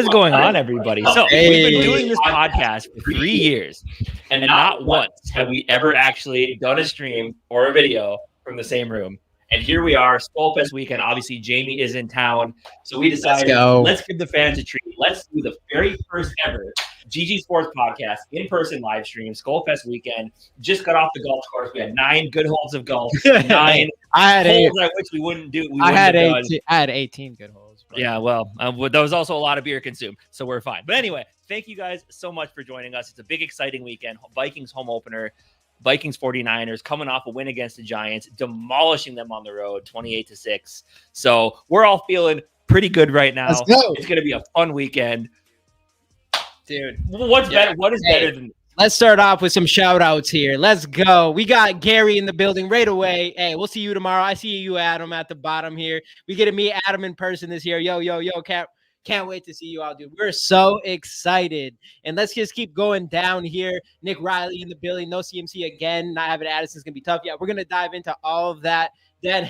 What is going on, everybody? So we've been doing this podcast for 3 years, and not once have we ever actually done a stream or a video from the same room. And here we are, Skolfest weekend. Obviously, Jamie is in town, so we decided let's give the fans a treat. Let's do the very first ever GG Sports podcast in-person live stream. Skolfest weekend. Just got off the golf course. We had 9 good holes of golf. 9 holes I wish we wouldn't do. I had 18 good holes. But. Yeah, well, there was also a lot of beer consumed, so we're fine. But anyway, thank you guys so much for joining us. It's a big, exciting weekend. Vikings home opener. Vikings 49ers coming off a win against the Giants, demolishing them on the road 28-6. So we're all feeling pretty good right now. It's going to be a fun weekend. Dude, what's better? What is better than? Let's start off with some shout outs here. Let's go. We got Gary in the building right away. Hey, we'll see you tomorrow. I see you, Adam, at the bottom here. We get to meet Adam in person this year. Yo, can't wait to see you all, dude. We're so excited. And let's just keep going down here. Nick Riley in the building. No CMC again. Not having Addison's going to be tough. Yeah, we're going to dive into all of that. Dan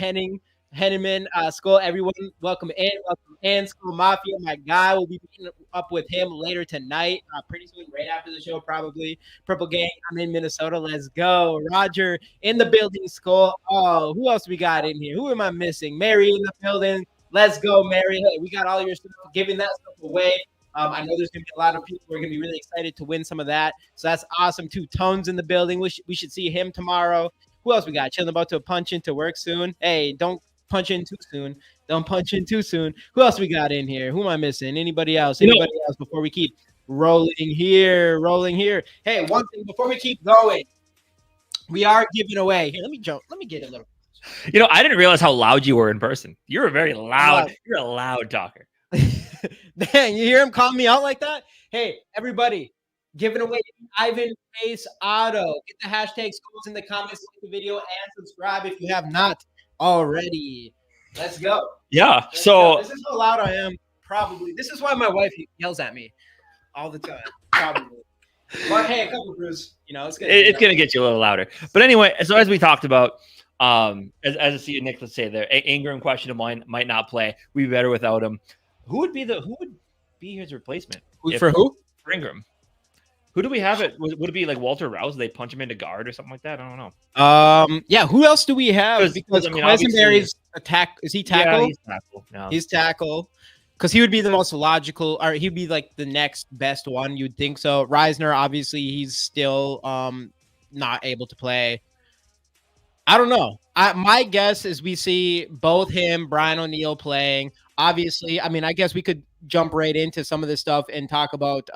Henneman, Skull, everyone, welcome in. Skull Mafia, my guy. We'll be meeting up with him later tonight. Pretty soon, right after the show, probably. Purple Gang, I'm in Minnesota. Let's go. Roger in the building, Skull. Oh, who else we got in here? Who am I missing? Mary in the building. Let's go, Mary. Hey, we got all your stuff, giving that stuff away. I know there's going to be a lot of people who are going to be really excited to win some of that. So that's awesome. 2 Tones in the building. We should see him tomorrow. Who else we got? Chilling about to punch into work soon. Hey, don't punch in too soon. Don't punch in too soon. Who else we got in here? Who am I missing? Anybody else? Anybody else before we keep rolling here? Hey, one thing before we keep going. We are giving away. Here, let me get a little. I didn't realize how loud you were in person. You were very loud. You're a loud talker. Dang, you hear him calling me out like that? Hey, everybody, giving away Ivan Pace Auto. Get the hashtag schools in the comments, like the video, and subscribe if you have not already. Let's go. Yeah. Let's go. This is how loud I am. Probably. This is why my wife yells at me all the time. Probably. But hey, a couple brews. It's gonna get you a little louder. But anyway, so as we talked about. As I see Nick, let's say there, Ingram questionable might not play. We'd be better without him. Who would be his replacement? For who? For Ingram. Who do we have it? Would it be like Walter Rouse? They punch him into guard or something like that? I don't know. Yeah. Who else do we have? Because Quisenberry's attack. Is he tackle? Yeah, he's tackle. No. He's tackle. Because he would be the most logical, or he'd be like the next best one. You'd think so. Reisner, obviously, he's still not able to play. I don't know. My guess is we see both him, Brian O'Neill playing. Obviously, I guess we could jump right into some of this stuff and talk about.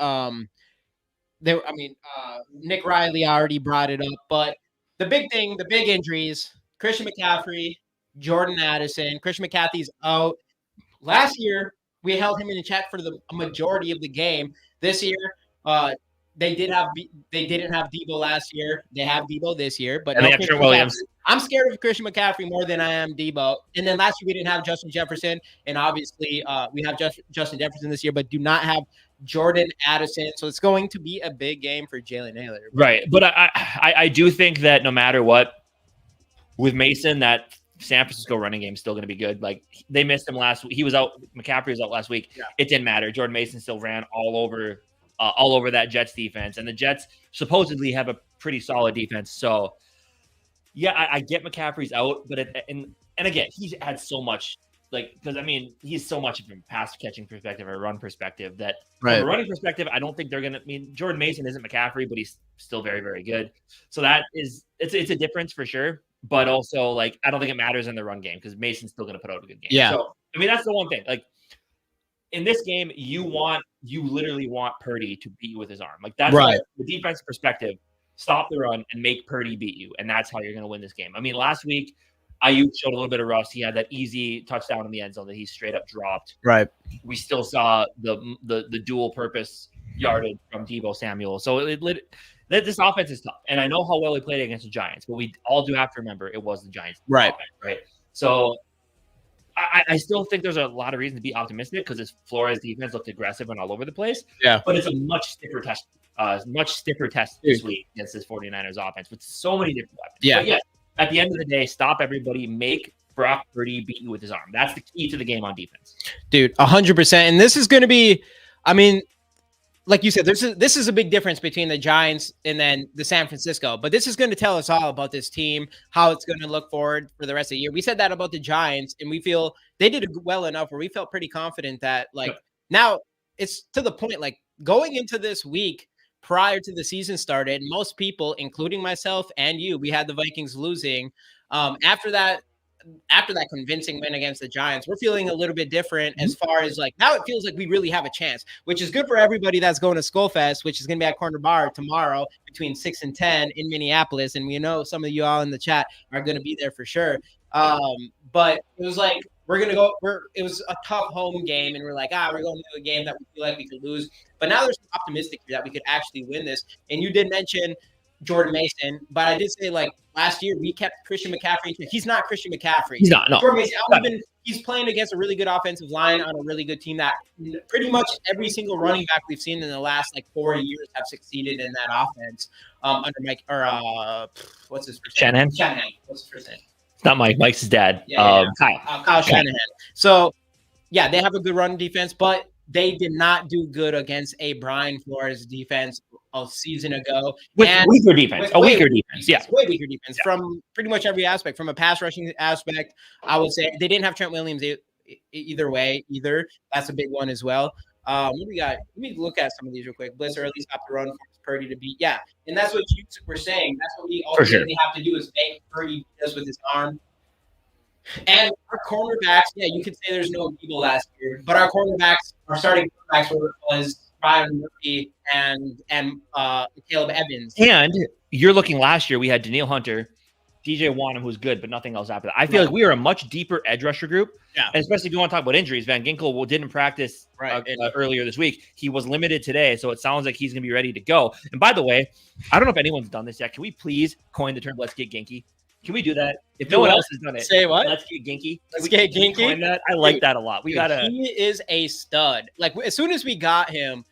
Nick Riley already brought it up, but the big injuries: Christian McCaffrey, Jordan Addison. Christian McCaffrey's out. Last year, we held him in check for the majority of the game. This year, they didn't have Debo last year. They have Debo this year, but no Christian Williams. I'm scared of Christian McCaffrey more than I am Debo. And then last year we didn't have Justin Jefferson, and obviously we have Justin Jefferson this year, but do not have Jordan Addison. So it's going to be a big game for Jalen Naylor. Right, but I do think that no matter what, with Mason, that San Francisco running game is still going to be good. Like they missed him last week. He was out. McCaffrey was out last week. Yeah. It didn't matter. Jordan Mason still ran all over that Jets defense, and the Jets supposedly have a pretty solid defense. So, yeah, I get McCaffrey's out, but and again, he's had so much, because he's so much from a pass catching perspective or run perspective that from a running perspective, I don't think they're gonna. Jordan Mason isn't McCaffrey, but he's still very, very good. So it's a difference for sure. But also, I don't think it matters in the run game because Mason's still gonna put out a good game. Yeah. So that's the one thing. In this game, you literally want Purdy to beat you with his arm. That's right. The defense perspective. Stop the run and make Purdy beat you, and that's how you're going to win this game. Last week, Ayuk showed a little bit of rust. He had that easy touchdown in the end zone that he straight up dropped. Right. We still saw the dual purpose yardage from Deebo Samuel. So this offense is tough, and I know how well he played against the Giants, but we all do have to remember it was the Giants. Right. Offense, right. So. I still think there's a lot of reason to be optimistic because this Flores defense looked aggressive and all over the place. Yeah. But it's a much stiffer test this week against this 49ers offense with so many different weapons. Yeah. But at the end of the day, stop everybody, make Brock Purdy beat you with his arm. That's the key to the game on defense. Dude, 100%. And this is going to be I mean, like you said, this is a big difference between the Giants and then the San Francisco. But this is going to tell us all about this team, how it's going to look forward for the rest of the year. We said that about the Giants, and we feel they did well enough where we felt pretty confident that, like, now it's to the point, like, going into this week prior to the season started, most people, including myself and you, we had the Vikings losing. After that convincing win against the Giants, we're feeling a little bit different as far as, like, now it feels like we really have a chance, which is good for everybody that's going to Skolfest, which is going to be at Corner Bar tomorrow between 6 and 10 in Minneapolis. And we know some of you all in the chat are going to be there for sure. But it was like, it was a tough home game, and we're like, we're going to a game that we feel like we could lose. But now there's optimistic that we could actually win this. And you did mention Jordan Mason, but I did say, like, last year we kept Christian McCaffrey. He's not Christian McCaffrey. He's not. No. Jordan Mason, he's playing against a really good offensive line on a really good team that pretty much every single running back we've seen in the last, like, 4 years have succeeded in that offense. Under Mike, or what's his first name? Shanahan. What's his first name? It's not Mike. Mike's his dad. Kyle Shanahan. So yeah, they have a good run defense, but they did not do good against a Brian Flores defense a season ago. With weaker defense. Weaker defense. Way weaker defense from pretty much every aspect. From a pass rushing aspect, I would say they didn't have Trent Williams either. That's a big one as well. What do we got? Let me look at some of these real quick. Blitzer at least have to run for Purdy to beat. Yeah, and that's what you were saying. That's what we ultimately have to do is make Purdy does with his arm. And our cornerbacks, you could say there's no Givey last year, but our cornerbacks, our starting cornerbacks was Brian Murphy and Caleb Evans. And you're looking last year, we had Danielle Hunter, DJ Wanham, who's good, but nothing else after that. I feel like we are a much deeper edge rusher group. Yeah. And especially if you want to talk about injuries, Van Ginkel didn't practice earlier this week. He was limited today, so it sounds like he's going to be ready to go. And by the way, I don't know if anyone's done this yet. Can we please coin the term "Let's get Ginky"? Can we do that? If no one else has done it, say what? Let's get Ginky. Let's get Ginky. Coin that? I like that a lot. He is a stud. Like, as soon as we got him,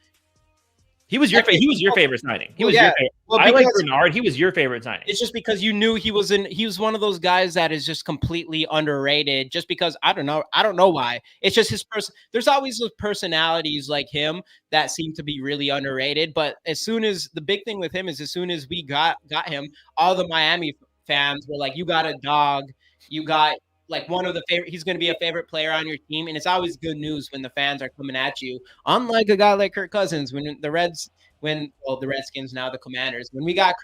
he was your favorite signing. He was your favorite. I like Bernard. He was your favorite signing. It's just because you knew he was one of those guys that is just completely underrated. Just because I don't know why. It's just his person. There's always those personalities like him that seem to be really underrated. But as soon as we got him, all the Miami fans were like, "You got a dog. You got." Like one of the favorite, he's going to be a favorite player on your team, and it's always good news when the fans are coming at you. Unlike a guy like Kirk Cousins, when the Redskins, now the Commanders, when we got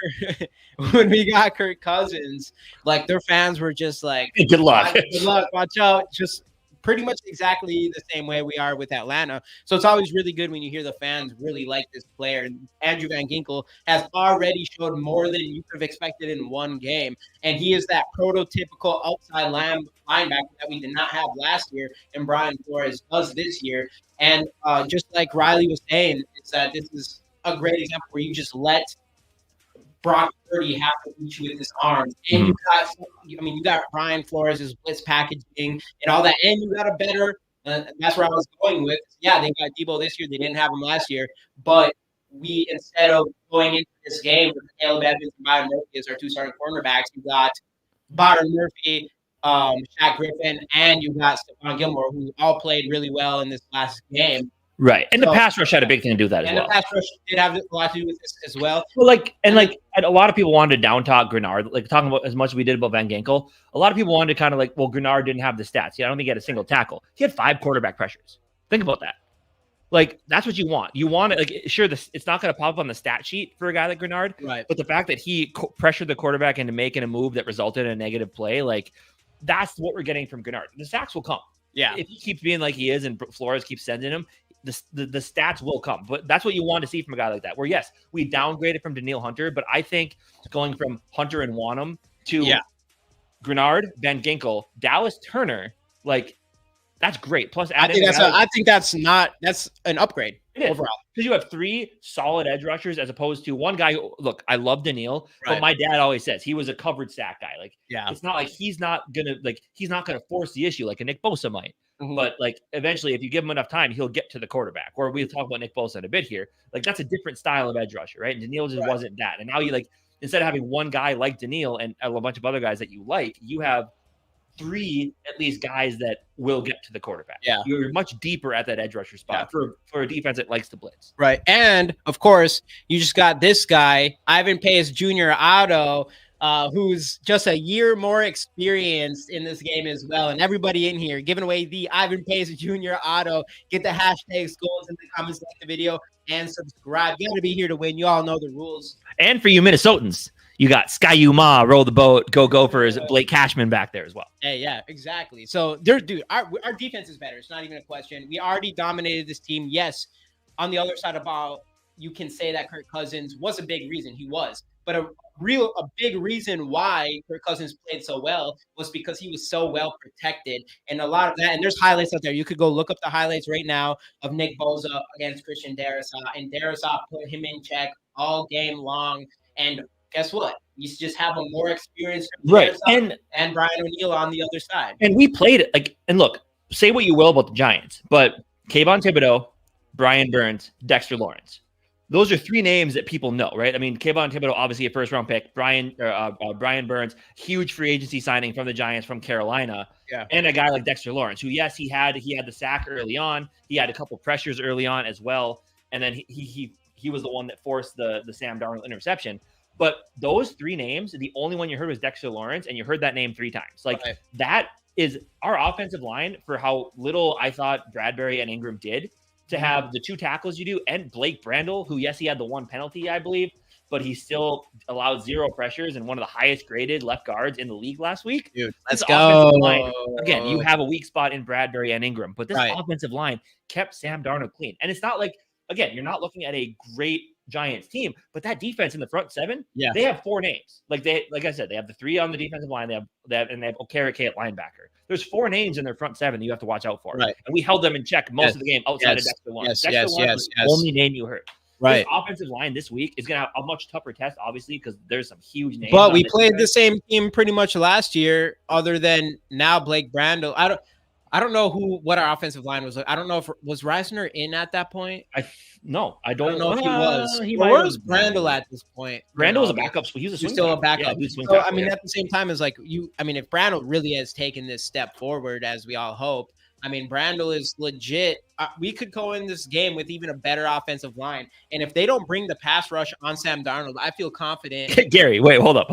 Kirk Cousins, like their fans were just like, good luck, watch out, just pretty much exactly the same way we are with Atlanta. So it's always really good when you hear the fans really like this player. And Andrew Van Ginkel has already showed more than you could have expected in one game. And he is that prototypical outside linebacker that we did not have last year, and Brian Flores does this year. And just like Riley was saying, is that this is a great example where you just let Brock Purdy have to beat you with his arms. And you got Brian Flores' blitz packaging and all that. And you got a better, that's where I was going with. Yeah, they got Debo this year. They didn't have him last year. But we, instead of going into this game with Caleb Evans and Byron Murphy as our two starting cornerbacks, you got Byron Murphy, Shaq Griffin, and you got Stephon Gilmore, who all played really well in this last game. Right. And the pass rush had a big thing to do with that as well. And the pass rush did have a lot to do with this as well. Well, and a lot of people wanted to down talk Grenard, like talking about as much as we did about Van Ginkel. A lot of people wanted to kind of like, well, Grenard didn't have the stats. I don't think he had a single tackle. He had 5 quarterback pressures. Think about that. Like, that's what you want. You want it, like, sure, it's not going to pop up on the stat sheet for a guy like Grenard, right? But the fact that he pressured the quarterback into making a move that resulted in a negative play, like, that's what we're getting from Grenard. The sacks will come. Yeah. If he keeps being like he is and Flores keeps sending him, the stats will come. But that's what you want to see from a guy like that, where, yes, we downgraded from Danielle Hunter, but I think going from Hunter and Wanham to Grenard, Van Ginkel, Dallas Turner, like, that's great. Plus, I think that's an upgrade overall. Because you have 3 solid edge rushers as opposed to one guy who, look, I love Danielle, but my dad always says he was a covered sack guy. Like, it's not like he's not gonna force the issue like a Nick Bosa might. Mm-hmm. But like eventually, if you give him enough time, he'll get to the quarterback. Or we'll talk about Nick Bosa in a bit here. Like, that's a different style of edge rusher, right? And Danielle just wasn't that. And now you, like, instead of having one guy like Danielle and a bunch of other guys that you like, you have 3 at least guys that will get to the quarterback. Yeah. You're much deeper at that edge rusher spot for a defense that likes to blitz. Right. And of course, you just got this guy, Ivan Pace Jr. Otto, who's just a year more experienced in this game as well. And everybody in here giving away the Ivan Pace Jr. Auto. Get the hashtag Skulls in the comments, like the video, and subscribe. You got to be here to win. You all know the rules. And for you Minnesotans, you got Sky Ma, roll the boat, go Gophers, Blake Cashman back there as well. Hey, yeah, exactly. So, dude, our defense is better. It's not even a question. We already dominated this team. Yes, on the other side of the ball, you can say that Kirk Cousins was a big reason. He was. But a big reason why Kirk Cousins played so well was because he was so well protected. And a lot of that, and there's highlights out there. You could go look up the highlights right now of Nick Bosa against Christian Darrisaw. And Darrisaw put him in check all game long. And guess what? You just have a more experienced and Brian O'Neill on the other side. And we played it like, and look, say what you will about the Giants, but Kayvon Thibodeau, Brian Burns, Dexter Lawrence. Those are 3 names that people know, right? I mean, Kayvon Thibodeau, obviously a first-round pick. Brian Burns, huge free agency signing from the Giants from Carolina. Yeah. And a guy like Dexter Lawrence, who, yes, he had the sack early on. He had a couple pressures early on as well. And then he was the one that forced the Sam Darnold interception. But those 3 names, the only one you heard was Dexter Lawrence, and you heard that name 3 times. Like, that is our offensive line for how little I thought Bradbury and Ingram did to have the 2 tackles you do, and Blake Brandel, who, yes, he had the 1 penalty, I believe, but he still allowed 0 pressures and one of the highest graded left guards in the league last week. Dude, let's go. Line, again, you have a weak spot in Bradbury and Ingram, but this offensive line kept Sam Darnold clean. And it's not like, again, you're not looking at a great Giants team, but that defense in the front 7, they have 4 names. Like I said, they have the 3 on the defensive line. They have Okereke at linebacker. There's 4 names in their front 7 that you have to watch out for. Right. And we held them in check most of the game outside of Dexter Lawrence. Dexter Lawrence was the only name you heard. Right. This offensive line this week is going to have a much tougher test, obviously, because there's some huge names. But we played the same team pretty much last year, other than now Blake Brandel. I don't know what our offensive line was like. I don't know if was Reisner in at that point. I don't know if he was. Where was Brandel at this point? Brandel was a backup. He was still a backup. So, I mean, at the same time, it's like if Brandel really has taken this step forward, as we all hope, I mean, Brandel is legit. We could go in this game with even a better offensive line. And if they don't bring the pass rush on Sam Darnold, I feel confident. Gary, wait, hold up.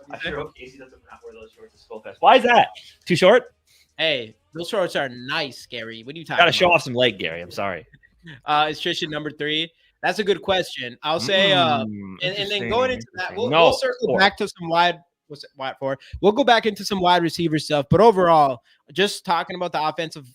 I sure hope Casey doesn't not wear those shorts to Skolfest. Why is that? Too short? Hey, those shorts are nice, Gary. What are you talking about? Got to show off some leg, Gary. I'm sorry. Is Trisha number 3? That's a good question. I'll say, and then going into that, we'll circle back to some wide. What's it? Wide 4. We'll go back into some wide receiver stuff, but overall, just talking about the offensive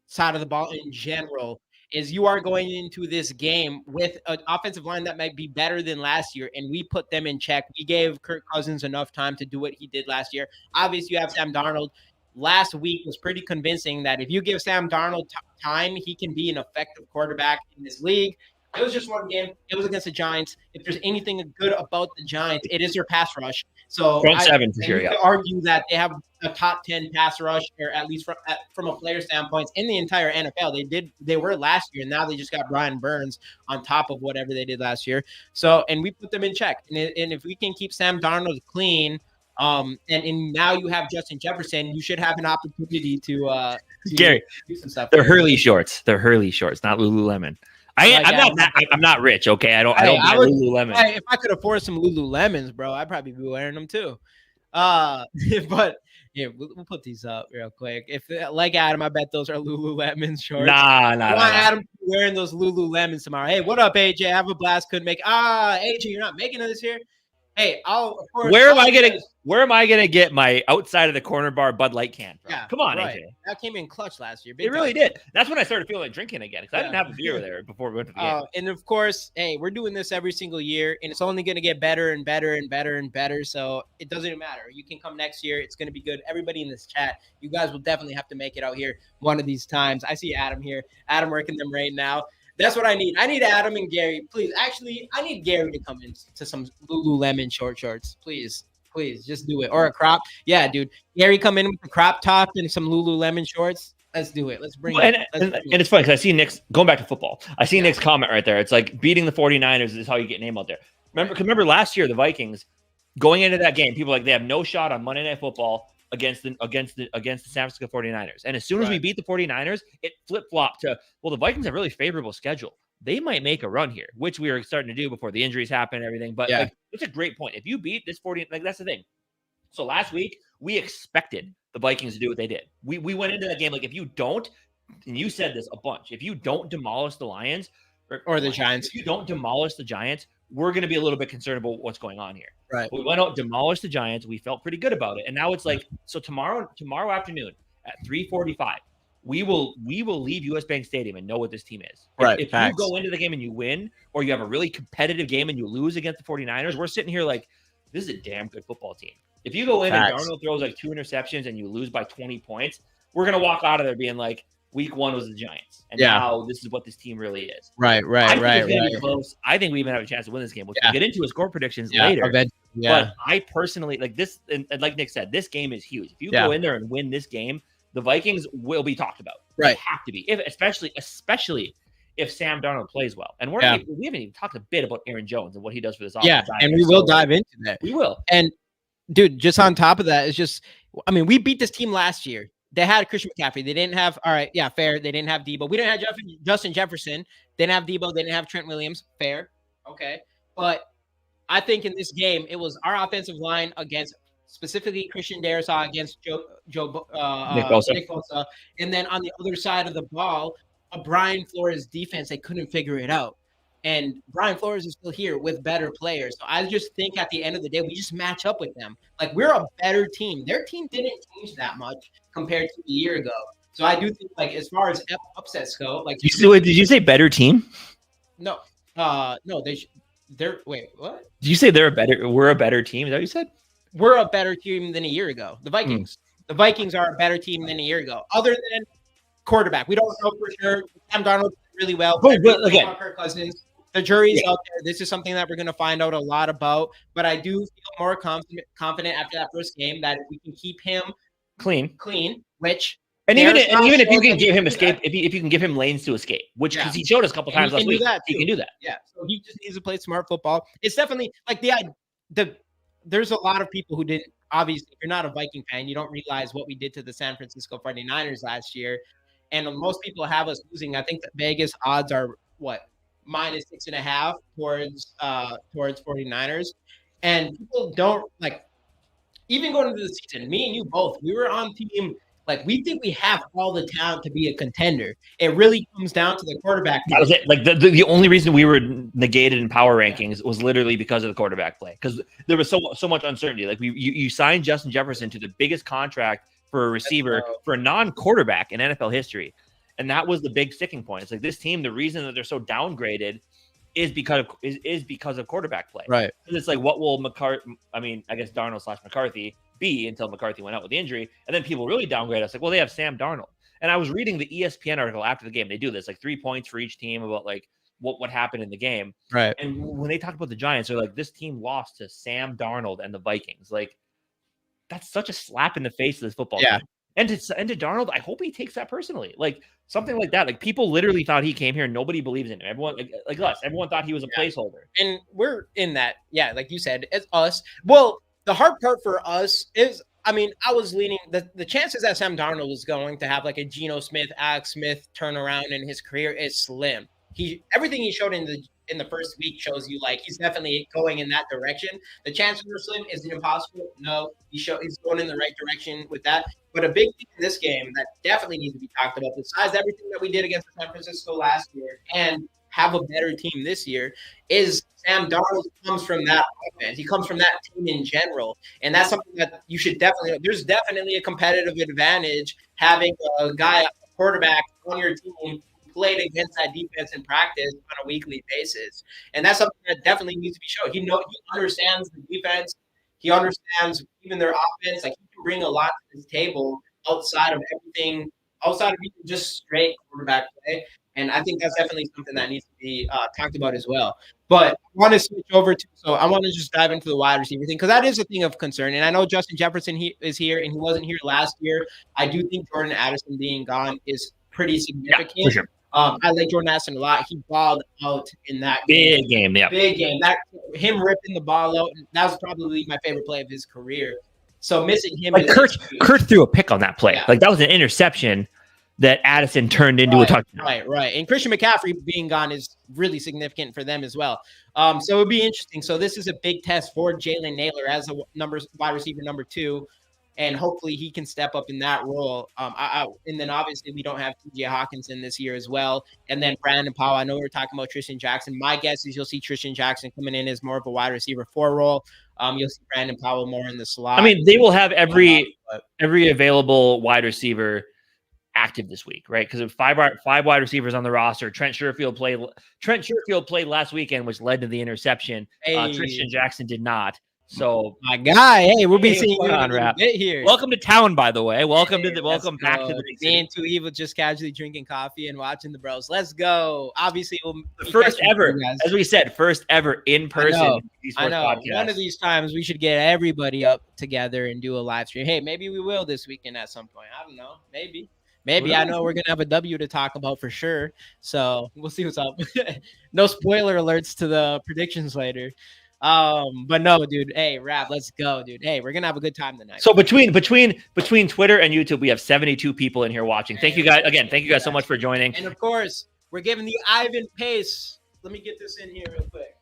side of the ball in general, is you are going into this game with an offensive line that might be better than last year, and we put them in check. We gave Kirk Cousins enough time to do what he did last year. Obviously, you have Sam Darnold. Last week was pretty convincing that if you give Sam Darnold time, he can be an effective quarterback in this league. It was just one game. It was against the Giants. If there's anything good about the Giants, it is their pass rush. So front 7 for sure. You could argue that they have a top 10 pass rush, or at least from a player standpoint, in the entire NFL. They were last year, and now they just got Brian Burns on top of whatever they did last year. So, and we put them in check. And if we can keep Sam Darnold clean, and now you have Justin Jefferson, you should have an opportunity to Gary, do some stuff. They're Hurley shorts. They're Hurley shorts, not Lululemon. I'm not rich, okay? I don't buy Lululemon. If I could afford some Lululemons, bro, I'd probably be wearing them too. But yeah, we'll put these up real quick. If like Adam, I bet those are Lululemon shorts. Nah. Adam wearing those Lululemons tomorrow. Hey, what up, AJ? Have a blast. Couldn't make. AJ, you're not making it this year. Hey, where am I gonna get my outside of the corner bar Bud Light can from? Come on, AJ. That came in clutch last year. It really did. That's when I started feeling like drinking again, because I didn't have a beer there before we went to the game. And of course, hey, we're doing this every single year, and it's only gonna get better and better and better and better. So it doesn't matter. You can come next year. It's gonna be good. Everybody in this chat, you guys will definitely have to make it out here one of these times. I see Adam here. Adam working them right now. That's what I need. I need Adam and Gary. Please, actually, I need Gary to come into some Lululemon shorts. Please, just do it. Or a crop. Yeah, dude. Gary, come in with a crop top and some Lululemon shorts. Let's do it. Let's bring it. And it's funny because I see Nick's, going back to football, I see Nick's comment right there. It's like beating the 49ers is how you get name out there. Remember last year, the Vikings, going into that game, people were like, they have no shot on Monday Night Football. against the San Francisco 49ers. And as soon as we beat the 49ers, it flip-flopped to, well, the Vikings have a really favorable schedule. They might make a run here, which we were starting to do before the injuries happened and everything. But like, it's a great point. If you beat this 40, like that's the thing. So last week, we expected the Vikings to do what they did. We went into that game like, if you don't, and you said this a bunch, if you don't demolish the Lions or the Giants, if you don't demolish the Giants, we're going to be a little bit concerned about what's going on here. Right. We went out, demolished the Giants. We felt pretty good about it. And now it's like, so tomorrow afternoon at 3:45, we will leave US Bank Stadium and know what this team is. Right. If you go into the game and you win, or you have a really competitive game and you lose against the 49ers, we're sitting here like, this is a damn good football team. If you go in and Darnold throws like 2 interceptions and you lose by 20 points, we're going to walk out of there being like, week 1 was the Giants. And now this is what this team really is. Right. Close. I think we even have a chance to win this game, which we'll get into as score predictions later. But I personally, like this, and like Nick said, this game is huge. If you go in there and win this game, the Vikings will be talked about. Right. They have to be. Especially if Sam Darnold plays well. And we haven't even talked a bit about Aaron Jones and what he does for this offense. Yeah, and we will dive into that. We will. And dude, just on top of that, it's just, I mean, we beat this team last year. They had Christian McCaffrey. They didn't have, fair. They didn't have Debo. We didn't have Justin Jefferson. They didn't have Debo. They didn't have Trent Williams. Fair. Okay. But I think in this game, it was our offensive line against specifically Christian Darrisaw against Nick Bosa. And then on the other side of the ball, a Brian Flores defense, they couldn't figure it out. And Brian Flores is still here with better players. So I just think at the end of the day, we just match up with them. Like, we're a better team. Their team didn't change that much compared to a year ago. So I do think, like, as far as upsets go, like, did you say better team? No, they're wait, what? Did you say we're a better team? Is that what you said? We're a better team than a year ago. The Vikings. The Vikings are a better team than a year ago. Other than quarterback, we don't know for sure. Sam Darnold did really well. But again, Kirk Cousins. The jury's out there. This is something that we're going to find out a lot about. But I do feel more confident after that first game that if we can keep him clean, which even if you can give him escape, if you can give him lanes to escape, which because he showed us a couple times last week, he can do that. Yeah, so he just needs to play smart football. It's definitely like there's a lot of people who didn't. Obviously, if you're not a Viking fan, you don't realize what we did to the San Francisco 49ers last year. And most people have us losing. I think the Vegas odds are what? -6.5 towards 49ers. And people don't like, even going into the season, me and you both, we were on team. Like, we think we have all the talent to be a contender. It really comes down to the quarterback. That was it. Like the only reason we were negated in power rankings was literally because of the quarterback play. Because there was so much uncertainty. Like you signed Justin Jefferson to the biggest contract for a receiver for a non-quarterback in NFL history. And that was the big sticking point. It's like this team, the reason that they're so downgraded is because of quarterback play. Right. And it's like, what will Darnold/McCarthy be until McCarthy went out with the injury? And then people really downgrade us. Like, well, they have Sam Darnold. And I was reading the ESPN article after the game. They do this, like 3 points for each team about like what happened in the game. Right. And when they talk about the Giants, they're like, this team lost to Sam Darnold and the Vikings. Like, that's such a slap in the face of this football team. And to Darnold, I hope he takes that personally. Like something like that. Like people literally thought he came here and nobody believes in him. Everyone like us, everyone thought he was a placeholder. And we're in that. Yeah, like you said, it's us. Well, the hard part for us is, I mean, I was leaning the chances that Sam Darnold is going to have like a Geno Smith, Alex Smith turnaround in his career is slim. Everything he showed in the first week shows you like he's definitely going in that direction. The chances are slim. Is it impossible? No. He's going in the right direction with that. But a big thing in this game that definitely needs to be talked about, besides everything that we did against San Francisco last year and have a better team this year, is Sam Darnold comes from that offense. He comes from that team in general. And that's something that you should there's definitely a competitive advantage having a guy, a quarterback on your team played against that defense in practice on a weekly basis. And that's something that definitely needs to be shown. He understands the defense. He understands even their offense. Like, he can bring a lot to this table outside of even just straight quarterback play. And I think that's definitely something that needs to be talked about as well. But I want to switch over I want to just dive into the wide receiver thing, because that is a thing of concern. And I know Justin Jefferson is here, and he wasn't here last year. I do think Jordan Addison being gone is pretty significant. Yeah, for sure. I like Jordan Addison a lot. He balled out in that big game. Yeah, big game. That him ripping the ball out, that was probably my favorite play of his career. So missing him. Like Kurt threw a pick on that play. Yeah. Like that was an interception that Addison turned into a touchdown. Right. And Christian McCaffrey being gone is really significant for them as well. So it would be interesting. So this is a big test for Jalen Naylor as a wide receiver number 2. And hopefully he can step up in that role. And then obviously we don't have TJ Hawkinson this year as well. And then Brandon Powell. I know we're talking about Tristan Jackson. My guess is you'll see Tristan Jackson coming in as more of a wide receiver 4 role. You'll see Brandon Powell more in the slot. I mean, they will have every available wide receiver active this week, right? Because of five wide receivers on the roster. Trent Sherfield played last weekend, which led to the interception. Tristan Jackson did not. So my guy, hey, we'll be seeing you on a bit here. Welcome to town, by the way. Welcome back to the big city. Me and Two Evil just casually drinking coffee and watching the bros. Let's go. Obviously, we'll first ever, as we said, first ever in person. I know. One of these times we should get everybody up together and do a live stream. Hey, maybe we will this weekend at some point. I don't know. Maybe. I know we're going to have a W to talk about for sure. So we'll see what's up. No spoiler alerts to the predictions later. But no, dude. Hey, Rap, let's go, dude. Hey, we're going to have a good time tonight. So between Twitter and YouTube, we have 72 people in here watching. Thank you guys. Again, thank you guys so much for joining. And of course, we're giving the Ivan Pace. Let me get this in here real quick.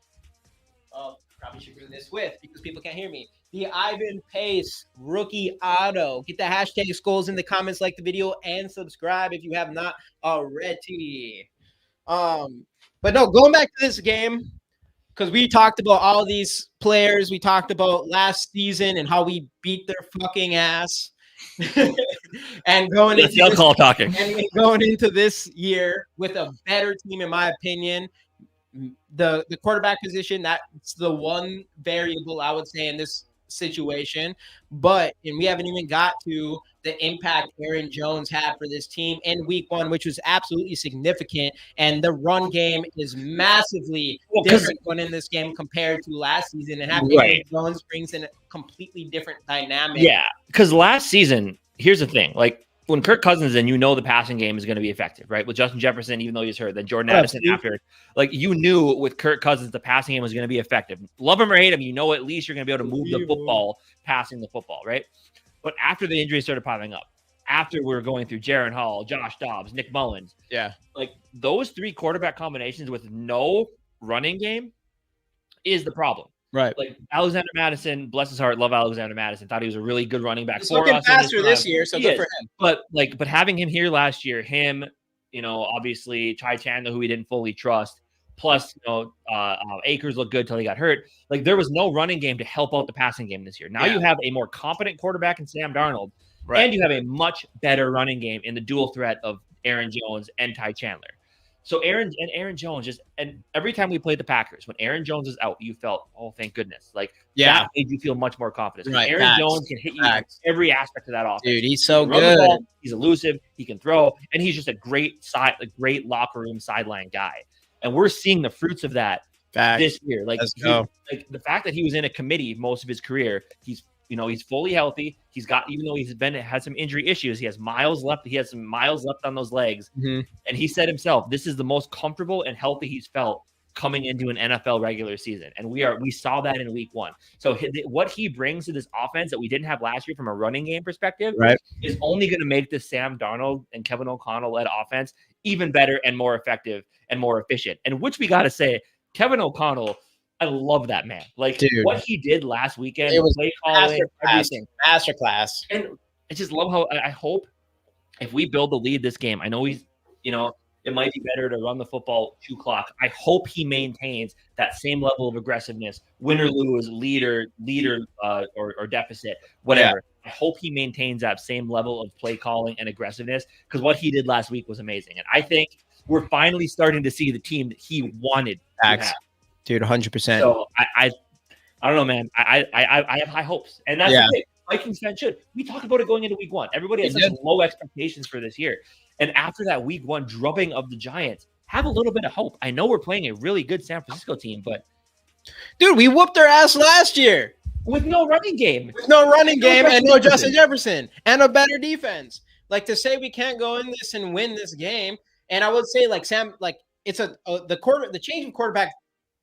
Probably should bring this with because people can't hear me. The Ivan Pace rookie auto. Get the hashtag Skulls in the comments, like the video, and subscribe if you have not already. But no, going back to this game, because we talked about all these players. We talked about last season and how we beat their fucking ass. and going into this year with a better team, in my opinion. The quarterback position, that's the one variable I would say in this situation. And we haven't even got to the impact Aaron Jones had for this team in week 1, which was absolutely significant. And the run game is massively different going in this game compared to last season. And having Aaron Jones brings in a completely different dynamic. Yeah, because last season, here's the thing, like when Kirk Cousins in, the passing game is going to be effective, right? With Justin Jefferson, even though he's hurt, then Jordan Addison after, like you knew with Kirk Cousins, the passing game was going to be effective. Love him or hate him, at least you're going to be able to move the football, passing the football, right? But after the injuries started piling up, after we were going through Jaron Hall, Josh Dobbs, Nick Mullins, like those 3 quarterback combinations with no running game is the problem. Right. Like Alexander Madison, bless his heart, love Alexander Madison. Thought he was a really good running back. He's looking faster this year, so good for him. But having him here last year, obviously Ty Chandler, who we didn't fully trust, plus Akers looked good till he got hurt. Like there was no running game to help out the passing game this year. Now you have a more competent quarterback in Sam Darnold, and you have a much better running game in the dual threat of Aaron Jones and Ty Chandler. So Aaron Jones and every time we played the Packers, when Aaron Jones is out, you felt, oh, thank goodness. Like that made you feel much more confident. Right. Aaron Jones can hit you in every aspect of that offense. Dude, he's so good. Ball, he's elusive. He can throw, and he's just a great locker room sideline guy. And we're seeing the fruits of that this year. Like the fact that he was in a committee most of his career, he's fully healthy. He's got, even though had some injury issues, he has miles left. He has some miles left on those legs. Mm-hmm. And he said himself, this is the most comfortable and healthy he's felt coming into an NFL regular season. And we saw that in week 1. So what he brings to this offense that we didn't have last year from a running game perspective is only going to make the Sam Darnold and Kevin O'Connell led offense even better and more effective and more efficient. And which we got to say, Kevin O'Connell, I love that man. Like, dude, what he did last weekend, it was play calling, everything. Masterclass. And I just love how I hope if we build the lead this game, I know he's, it might be better to run the football 2 clock. I hope he maintains that same level of aggressiveness, win or lose, leader, or deficit, whatever. Yeah. I hope he maintains that same level of play calling and aggressiveness, because what he did last week was amazing. And I think we're finally starting to see the team that he wanted to have. Dude, 100%. So I don't know, man. I have high hopes, and that's the thing. Vikings fans should. We talked about it going into week 1. Everybody has such low expectations for this year, and after that week 1 drubbing of the Giants, have a little bit of hope. I know we're playing a really good San Francisco team, but dude, we whooped their ass last year with no running game, and no Justin Jefferson, and a better defense. Like, to say we can't go in this and win this game, and I would say, like, Sam, like, it's the change of quarterback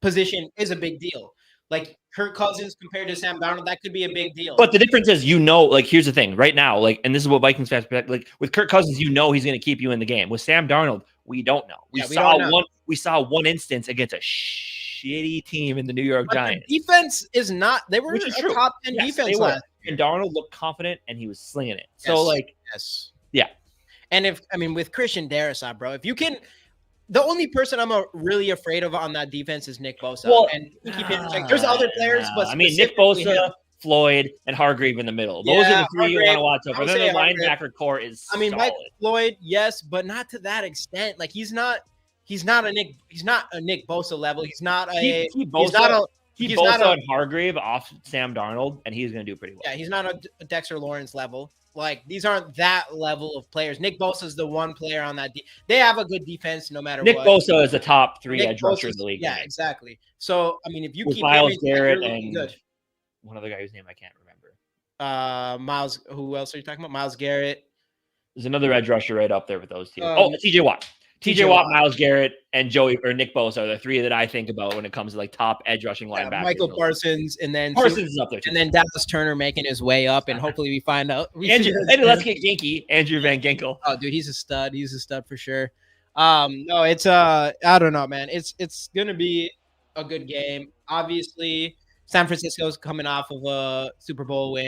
position is a big deal. like Kirk Cousins compared to Sam Darnold, that could be a big deal. But the difference is, like, here's the thing right now, like, and this is what Vikings fans like with Kirk Cousins, he's going to keep you in the game. With Sam Darnold, we don't know. We saw one instance against a shitty team in the New York Giants. The defense is not. They were a top 10 defense last year. And Darnold looked confident and he was slinging it. So yeah. And with Christian Darrisaw, bro, if you can. The only person I'm really afraid of on that defense is Nick Bosa. Well, and there's other players, but Nick Bosa, Floyd, and Hargrave in the middle. Those are the three you want to watch over. Then the linebacker core is solid. Mike Floyd, yes, but not to that extent. Like he's not a Nick Bosa level. He's not a Bosa and Hargrave off Sam Darnold, and he's going to do pretty well. Yeah, he's not a Dexter Lawrence level. Like these aren't that level of players. Nick Bosa is the one player on that. They have a good defense no matter what. Nick Bosa is the top 3 edge rusher in the league. Yeah, exactly. So if you keep Myles Garrett and one other guy whose name I can't remember. Myles. Who else are you talking about? Myles Garrett. There's another edge rusher right up there with those two. TJ Watt. TJ Watt, Myles Garrett, and Nick Bosa are the 3 that I think about when it comes to like top edge rushing linebackers. Michael Parsons, and then Parsons is up there too. And then Dallas Turner making his way up, and hopefully we find out. Let's get Ginky, Andrew Van Ginkel. Oh, dude, he's a stud. He's a stud for sure. No, it's I don't know, man. It's gonna be a good game. Obviously, San Francisco's coming off of a Super Bowl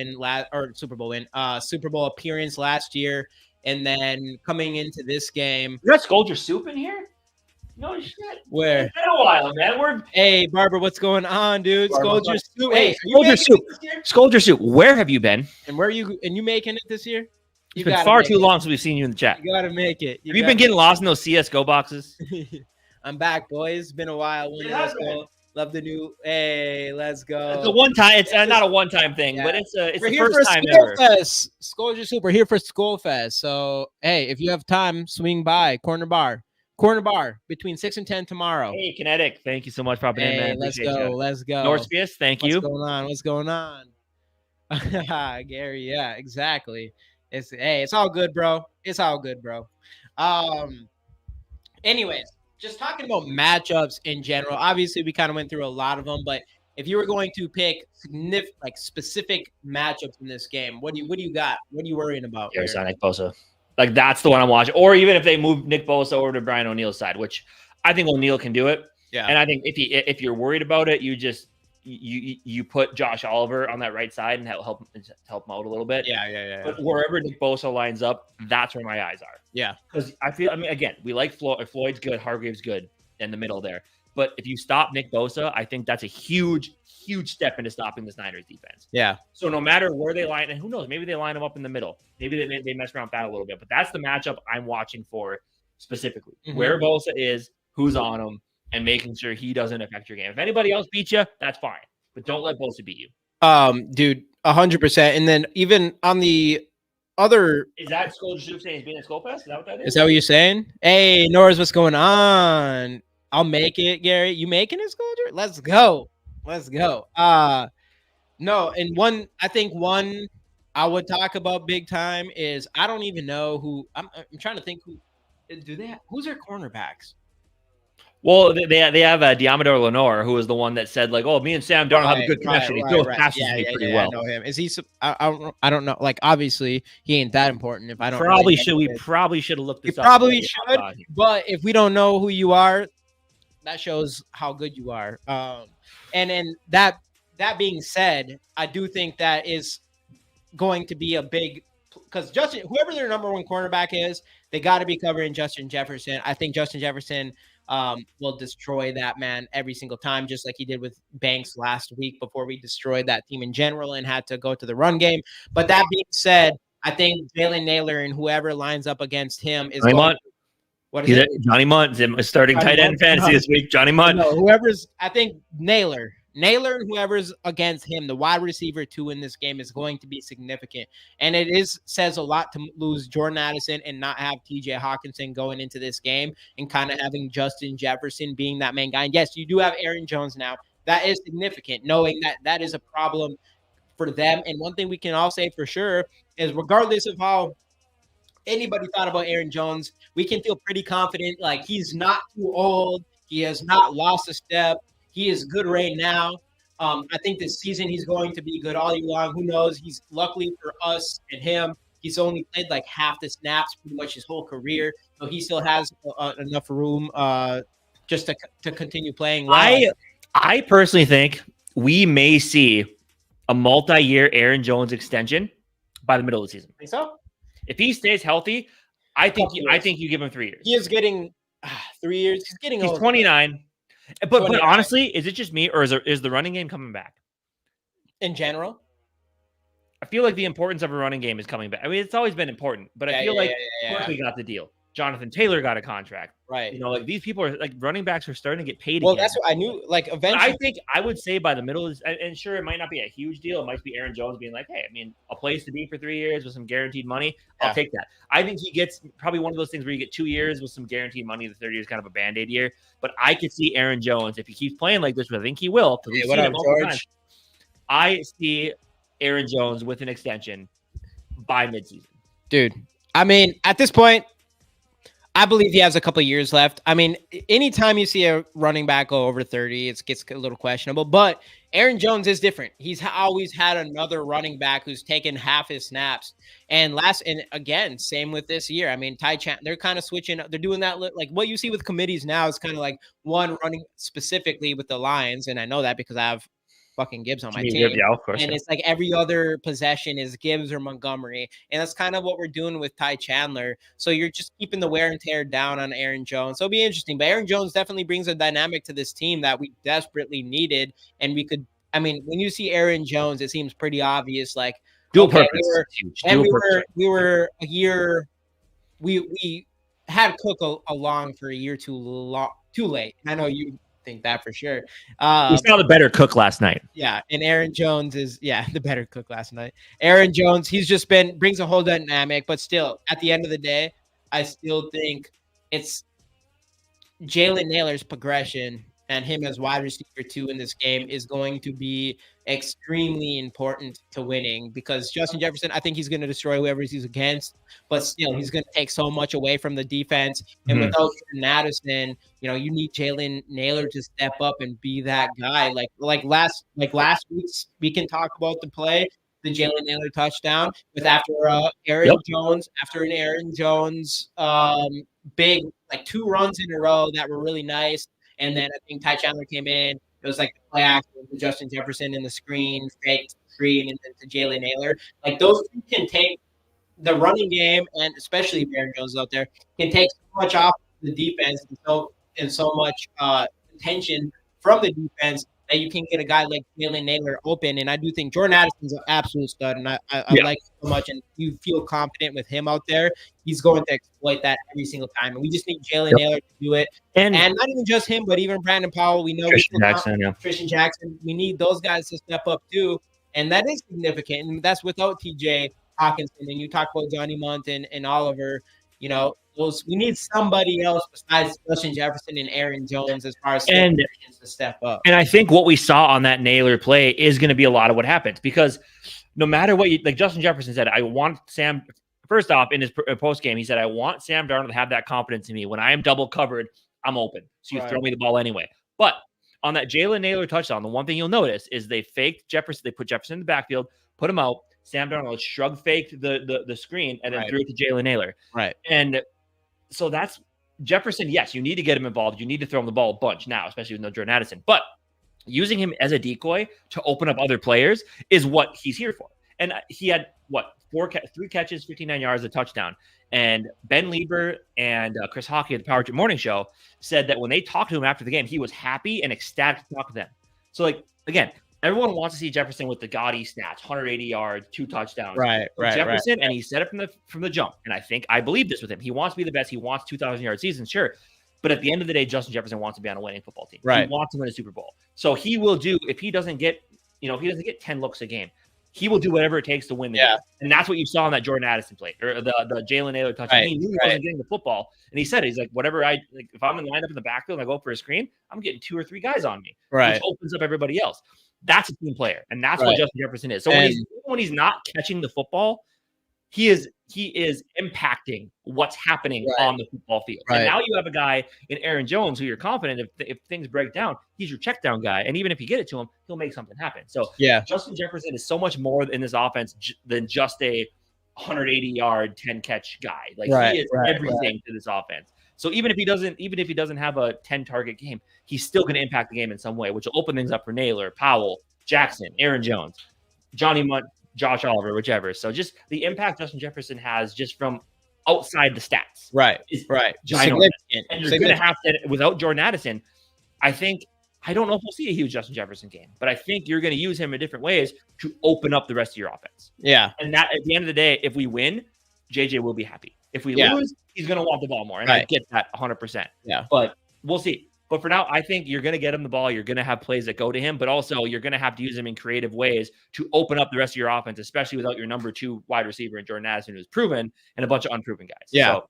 appearance last year. And then coming into this game, you got Skolder Soup in here? No shit. Where? It's been a while, man. Hey, Barbara, what's going on, dude? Skolder Soup. Hey, Skolder Soup. Skolder Soup. Where have you been? And where are you? And you making it this year? It's been far too long since we've seen you in the chat. You gotta make it. Have you been getting lost in those CS:GO boxes? I'm back, boys. It's been a while. Love the new. Hey, let's go. It's a one-time. It's not a one-time thing, but it's the first time ever. Skolder Soup. We're here for Skolfest. So hey, if you have time, swing by Corner Bar between 6 and 10 tomorrow. Hey, Kinetic, thank you so much for popping in, man. Let's go. Norspius, thank you. What's going on? Gary, yeah, exactly. It's all good, bro. It's all good, bro. Anyways. Just talking about matchups in general, obviously we kind of went through a lot of them, but if you were going to pick specific matchups in this game, what do you got? What are you worrying about? Nick Bosa. Like that's the one I'm watching. Or even if they move Nick Bosa over to Brian O'Neill's side, which I think O'Neill can do it. Yeah. And I think if you're worried about it, you put Josh Oliver on that right side and help him out a little bit. Yeah. But wherever Nick Bosa lines up, that's where my eyes are. Yeah. Because again, we like Floyd's good, Hargrave's good in the middle there. But if you stop Nick Bosa, I think that's a huge step into stopping the Niners defense. Yeah. So no matter where they line, and who knows, maybe they line them up in the middle. Maybe they mess around that a little bit. But that's the matchup I'm watching for specifically. Mm-hmm. Where Bosa is, who's on him, and making sure he doesn't affect your game. If anybody else beats you, that's fine. But don't let Bosa beat you. Dude, 100%. And then even on the other... Is that Skolder Soup saying he's being a Skolfest? Is that what that is? Is that what you're saying? Hey, Norris, what's going on? I'll make it, Gary. You making it, Skolder? Let's go. No, and I think one I would talk about big time is I don't even know who... I'm trying to think who's their cornerbacks? Well, they have Diamador Lenore, who was the one that said, like, oh, me and Sam Darnold have a good connection. He throws passes to me pretty well. I know him. Is he? I don't know. Like, obviously, he ain't that important. If I don't, we probably should have looked this up. Probably should. But if we don't know who you are, that shows how good you are. And then that being said, I do think that is going to be a big because whoever their number one cornerback is, they got to be covering Justin Jefferson. I think Justin Jefferson will destroy that man every single time, just like he did with Banks last week before we destroyed that team in general and had to go to the run game. But that being said, I think Jalen Naylor and whoever lines up against him is Johnny Munt is starting tight end fantasy this week. Johnny Munt. No, I think Naylor and whoever's against him, the wide receiver 2 in this game is going to be significant. And it says a lot to lose Jordan Addison and not have TJ Hawkinson going into this game and kind of having Justin Jefferson being that main guy. And yes, you do have Aaron Jones now. That is significant, knowing that is a problem for them. And one thing we can all say for sure is regardless of how anybody thought about Aaron Jones, we can feel pretty confident. Like, he's not too old. He has not lost a step. He is good right now. I think this season he's going to be good all year long. Who knows? He's luckily for us and him, he's only played like half the snaps pretty much his whole career, so he still has enough room just to continue playing well. I personally think we may see a multi-year Aaron Jones extension by the middle of the season. Think so? If he stays healthy, I think you give him 3 years. He is getting 3 years. He's old. 29. But honestly, is it just me, or is the running game coming back? In general? I feel like the importance of a running game is coming back. I mean, it's always been important, but I feel like we got the deal. Jonathan Taylor got a contract. Right. You know, like these people are like running backs are starting to get paid well, again. That's what I knew. Like eventually, I think I would say by the middle of this, and sure, it might not be a huge deal. It might be Aaron Jones being like, hey, I mean, a place to be for 3 years with some guaranteed money. I'll take that. I think he gets probably one of those things where you get 2 years with some guaranteed money. The third year is kind of a Band-Aid year. But I could see Aaron Jones, if he keeps playing like this, which I think he will, because we've seen him multiple times. I see Aaron Jones with an extension by midseason. Dude, I mean, at this point, I believe he has a couple of years left. I mean, anytime you see a running back go over 30, it gets a little questionable. But Aaron Jones is different. He's always had another running back who's taken half his snaps. And again, same with this year. I mean, Ty Chan, they're kind of switching. They're doing that. Like what you see with committees now is kind of like one running specifically with the Lions. And I know that because I have fucking Gibbs on my team. Yeah, of course. And it's like every other possession is Gibbs or Montgomery. And that's kind of what we're doing with Ty Chandler. So you're just keeping the wear and tear down on Aaron Jones. So it'll be interesting. But Aaron Jones definitely brings a dynamic to this team that we desperately needed. And we could, I mean, when you see Aaron Jones, it seems pretty obvious. Like dual purpose. We were a year, we had Cook along for a year too late. And I know you think that for sure. We saw the better Cook last night. Yeah, and Aaron Jones is the better Cook last night. Aaron Jones, he's just brings a whole dynamic, but still, at the end of the day, I still think it's Jalen Nailor's progression and him as wide receiver 2 in this game is going to be extremely important to winning, because Justin Jefferson, I think he's going to destroy whoever he's against, but still he's going to take so much away from the defense. And without Madison, you know, you need Jalen Nailor to step up and be that guy. Like last week's, we can talk about the play, the Jalen Nailor touchdown after an Aaron Jones big, like 2 runs in a row that were really nice. And then I think Ty Chandler came in. It was like the play action to Justin Jefferson in the screen, fake screen, and then to Jalen Nailor. Like those two can take the running game, and especially if Aaron Jones out there, can take so much off the defense and so much attention from the defense that you can get a guy like Jalen Nailor open. And I do think Jordan Addison's an absolute stud, and I like him so much. And you feel confident with him out there, he's going to exploit that every single time. And we just need Jalen Nailor to do it. And not even just him, but even Brandon Powell. We know Christian Jackson. We need those guys to step up too. And that is significant. And that's without TJ Hawkinson. And you talk about Johnny Munt and Oliver, you know, we need somebody else besides Justin Jefferson and Aaron Jones as far as to step up. And I think what we saw on that Nailor play is going to be a lot of what happens, because no matter what like Justin Jefferson said, I want Sam. First off, in his post game, he said, "I want Sam Darnold to have that confidence in me. When I am double covered, I'm open. So you throw me the ball anyway." But on that Jalen Nailor touchdown, the one thing you'll notice is they faked Jefferson. They put Jefferson in the backfield, put him out. Sam Darnold shrug faked the screen and then threw it to Jalen Nailor. Right. And so that's Jefferson. Yes, you need to get him involved. You need to throw him the ball a bunch now, especially with no Jordan Addison. But using him as a decoy to open up other players is what he's here for. And he had, 3 catches, 59 yards, a touchdown. And Ben Lieber and Chris Hockey at the Power Trip Morning Show said that when they talked to him after the game, he was happy and ecstatic to talk to them. So, like, again, everyone wants to see Jefferson with the gaudy stats, 180 yards, 2 touchdowns. Right. Jefferson, and he said it from the jump. And I believe this with him. He wants to be the best. He wants 2,000-yard seasons, sure. But at the end of the day, Justin Jefferson wants to be on a winning football team. Right. He wants to win a Super Bowl. So he will do, if he doesn't get 10 looks a game, he will do whatever it takes to win the game. And that's what you saw on that Jordan Addison play, or the Jalen Nailor touchdown. He knew he wasn't getting the football. And he said it. He's like, whatever if I'm in line up in the backfield and I go for a screen, I'm getting 2 or 3 guys on me. Right. Which opens up everybody else. That's a team player. And that's what Justin Jefferson is. So when he's not catching the football, he is impacting what's happening on the football field. And now you have a guy in Aaron Jones who you're confident if things break down, he's your check down guy. And even if you get it to him, he'll make something happen. So Justin Jefferson is so much more in this offense than just a 180-yard, 10-catch guy. Like he is everything to this offense. So even if he doesn't have a 10-target game, he's still going to impact the game in some way, which will open things up for Naylor, Powell, Jackson, Aaron Jones, Johnny Munt, Josh Oliver, whichever. So just the impact Justin Jefferson has just from outside the stats. Is ginormous. And you're going to have to, without Jordan Addison, I don't know if we'll see a huge Justin Jefferson game, but I think you're going to use him in different ways to open up the rest of your offense. And that at the end of the day, if we win, JJ will be happy. If we lose, he's going to want the ball more. And I get that 100%. But we'll see. But for now, I think you're going to get him the ball. You're going to have plays that go to him, but also you're going to have to use him in creative ways to open up the rest of your offense, especially without your number 2 wide receiver in Jordan Addison, who's proven, and a bunch of unproven guys. So,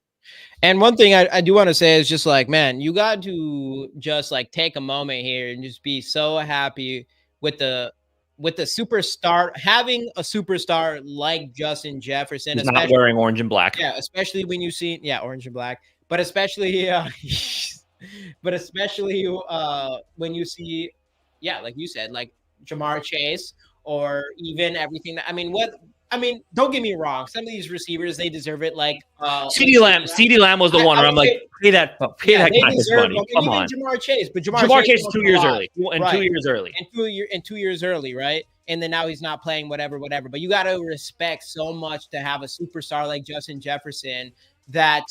and one thing I do want to say is just like, man, you got to just like take a moment here and just be so happy with the superstar, having a superstar like Justin Jefferson. He's not wearing orange and black. Yeah, especially when you see, orange and black, but especially when you see, like you said, like Jamar Chase or even everything that, don't get me wrong. Some of these receivers, they deserve it. Like CeeDee Lamb was the one where I'm like, pay that guy his money. Come on. Jamar Chase, but Jamar Chase is 2 years early. And 2 years early. And 2 years early, right? And then now he's not playing whatever. But you got to respect so much to have a superstar like Justin Jefferson that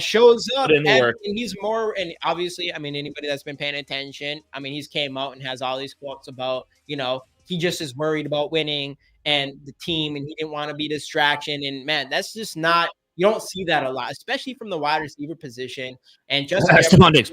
shows up and he's more, and obviously, anybody that's been paying attention, he's came out and has all these quotes about, he just is worried about winning and the team, and he didn't want to be a distraction. And man, that's just not, you don't see that a lot, especially from the wide receiver position. And just Stephon Diggs.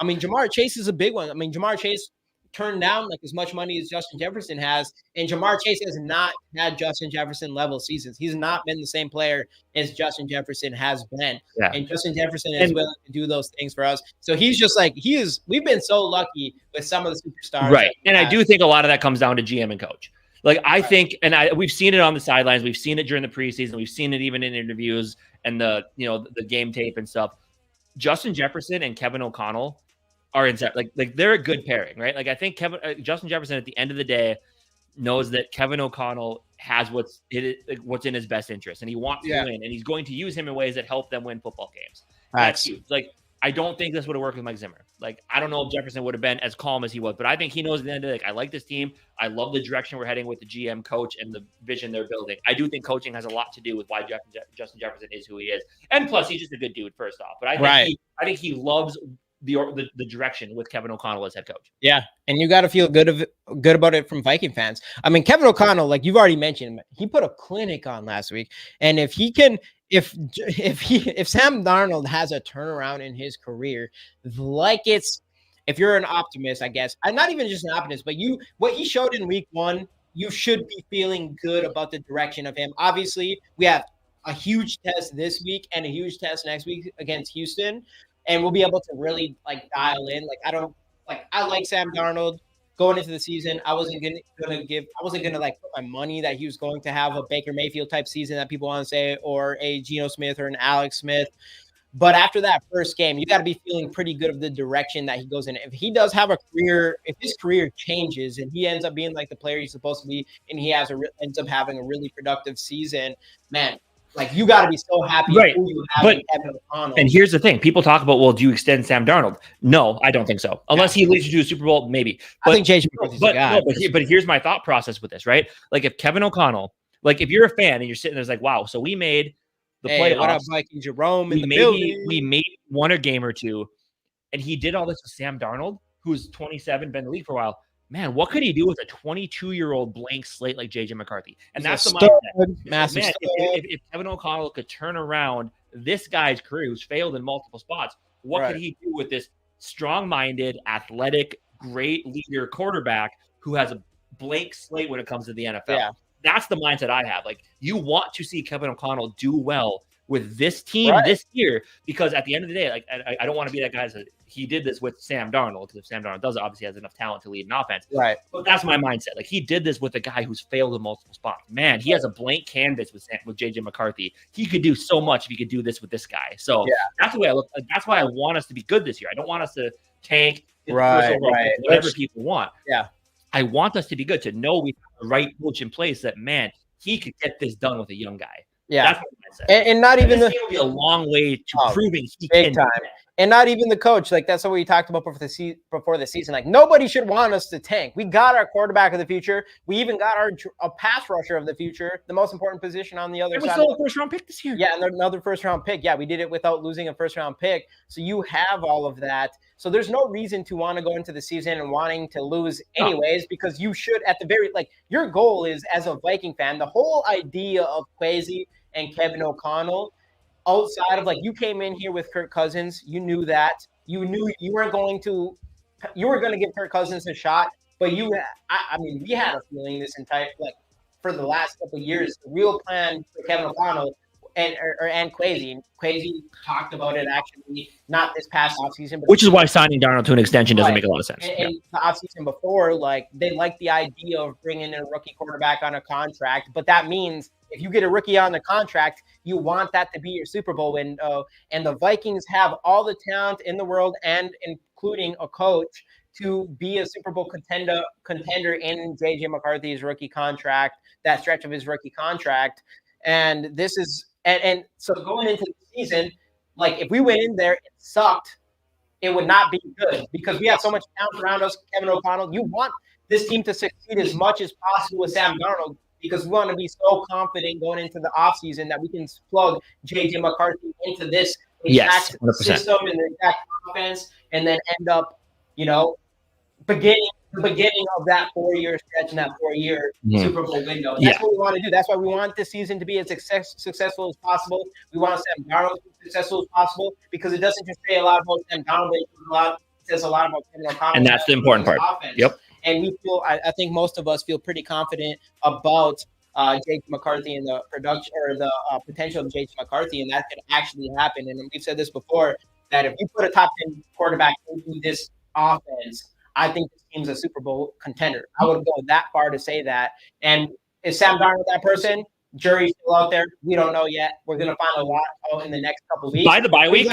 Jamar Chase is a big one. Jamar Chase turned down like as much money as Justin Jefferson has, and Jamar Chase has not had Justin Jefferson level seasons. He's not been the same player as Justin Jefferson has been. And Justin Jefferson is willing to do those things for us. So he's just like, we've been so lucky with some of the superstars. And I do think a lot of that comes down to GM and coach. Like I think, and we've seen it on the sidelines, we've seen it during the preseason, we've seen it even in interviews and the game tape and stuff. Justin Jefferson and Kevin O'Connell are inside. Like they're a good pairing, right? Like I think Justin Jefferson at the end of the day knows that Kevin O'Connell has what's in his best interest, and he wants to win, and he's going to use him in ways that help them win football games. That's huge. Like I don't think this would have worked with Mike Zimmer. Like I don't know if Jefferson would have been as calm as he was, but I think he knows at the end of the day, I like this team. I love the direction we're heading with the GM coach and the vision they're building. I do think coaching has a lot to do with why Justin Jefferson is who he is, and plus he's just a good dude first off. But I think he loves the direction with Kevin O'Connell as head coach. And you got to feel good about it from Viking fans. Kevin O'Connell, like you've already mentioned, he put a clinic on last week, and if he can, if Sam Darnold has a turnaround in his career, if you're an optimist, I guess, I'm not even just an optimist, but what he showed in week 1, you should be feeling good about the direction of him. Obviously, we have a huge test this week and a huge test next week against Houston. And we'll be able to really dial in. I like Sam Darnold going into the season. I wasn't gonna put my money that he was going to have a Baker Mayfield type season that people want to say, or a Geno Smith or an Alex Smith. But after that first game, you got to be feeling pretty good of the direction that he goes in. If he does have a career, if his career changes and he ends up being like the player he's supposed to be, and he ends up having a really productive season, man. Like you got to be so happy who you have in Kevin O'Connell. And here's the thing: people talk about, well, do you extend Sam Darnold? No, I don't think so. Unless he leads you to a Super Bowl, maybe. But, I think JJ McCarthy's a guy. But here's my thought process with this, right? Like if Kevin O'Connell, like if you're a fan and you're sitting there, it's like, wow, so we made the playoffs. What up, Vikings? Jerome in the building. We made one a game or two, and he did all this with Sam Darnold, who's 27, been in the league for a while. Man, what could he do with a 22-year-old blank slate like JJ McCarthy? And that's the mindset. Massive man, if Kevin O'Connell could turn around this guy's career, who's failed in multiple spots, what could he do with this strong-minded, athletic, great leader quarterback who has a blank slate when it comes to the NFL? That's the mindset I have. Like, you want to see Kevin O'Connell do well with this team this year, because at the end of the day, like I don't want to be that guy that says he did this with Sam Darnold, because if Sam Darnold does it, obviously has enough talent to lead an offense. Right. But that's my mindset. Like, he did this with a guy who's failed in multiple spots. Man, he has a blank canvas with JJ McCarthy. He could do so much if he could do this with this guy. So that's the way I look. Like, that's why I want us to be good this year. I don't want us to tank, whatever people want. Yeah. I want us to be good, to know we have the right coach in place, that, man, he could get this done with a young guy. Yeah. That's what I said. And not even will be a long way to proving he big can. Time. And not even the coach. Like, that's what we talked about before the season. Like, nobody should want us to tank. We got our quarterback of the future. We even got a pass rusher of the future, the most important position on the other side. We still a first-round pick this year. Yeah, and another first-round pick. Yeah, we did it without losing a first-round pick. So you have all of that. So there's no reason to want to go into the season and wanting to lose anyways, because you should, at the very, like, your goal is, as a Viking fan, the whole idea of Kwesi and Kevin O'Connell, outside of, like, you came in here with Kirk Cousins, you knew that. You knew you were going to give Kirk Cousins a shot, but I mean, we had a feeling this entire, like, for the last couple of years, the real plan for Kevin O'Connell and Kwesi. Kwesi talked about it, actually, not this past offseason. Which is why signing Darnold to an extension doesn't make a lot of sense. And the offseason before, like, they liked the idea of bringing in a rookie quarterback on a contract, but that means if you get a rookie on the contract, you want that to be your Super Bowl window. And the Vikings have all the talent in the world, and including a coach, to be a Super Bowl contender in JJ McCarthy's rookie contract, that stretch of his rookie contract. And this is and so going into the season, like, if we went in there, it sucked, it would not be good, because we have so much talent around us. Kevin O'Connell, you want this team to succeed as much as possible with Sam Darnold, because we want to be so confident going into the offseason that we can plug JJ McCarthy into this exact system and the exact offense, and then end up, the beginning of that 4-year stretch and that 4-year Super Bowl window. And that's what we want to do. That's why we want this season to be as successful as possible. We want Sam Darnold to be successful as possible, because it doesn't just say a lot about Sam Darnold, but it says a lot about Kevin O'Connell. And that's the important part. Offense. Yep. And we feel, I think most of us feel pretty confident about J.J. McCarthy and the production, or the potential of J.J. McCarthy, and that could actually happen. And we've said this before, that if you put a top 10 quarterback into this offense, I think this team's a Super Bowl contender. I would go that far to say that. And is Sam Darnold that person? Jury's still out there. We don't know yet. We're going to find a lot out in the next couple of weeks. By the bye week,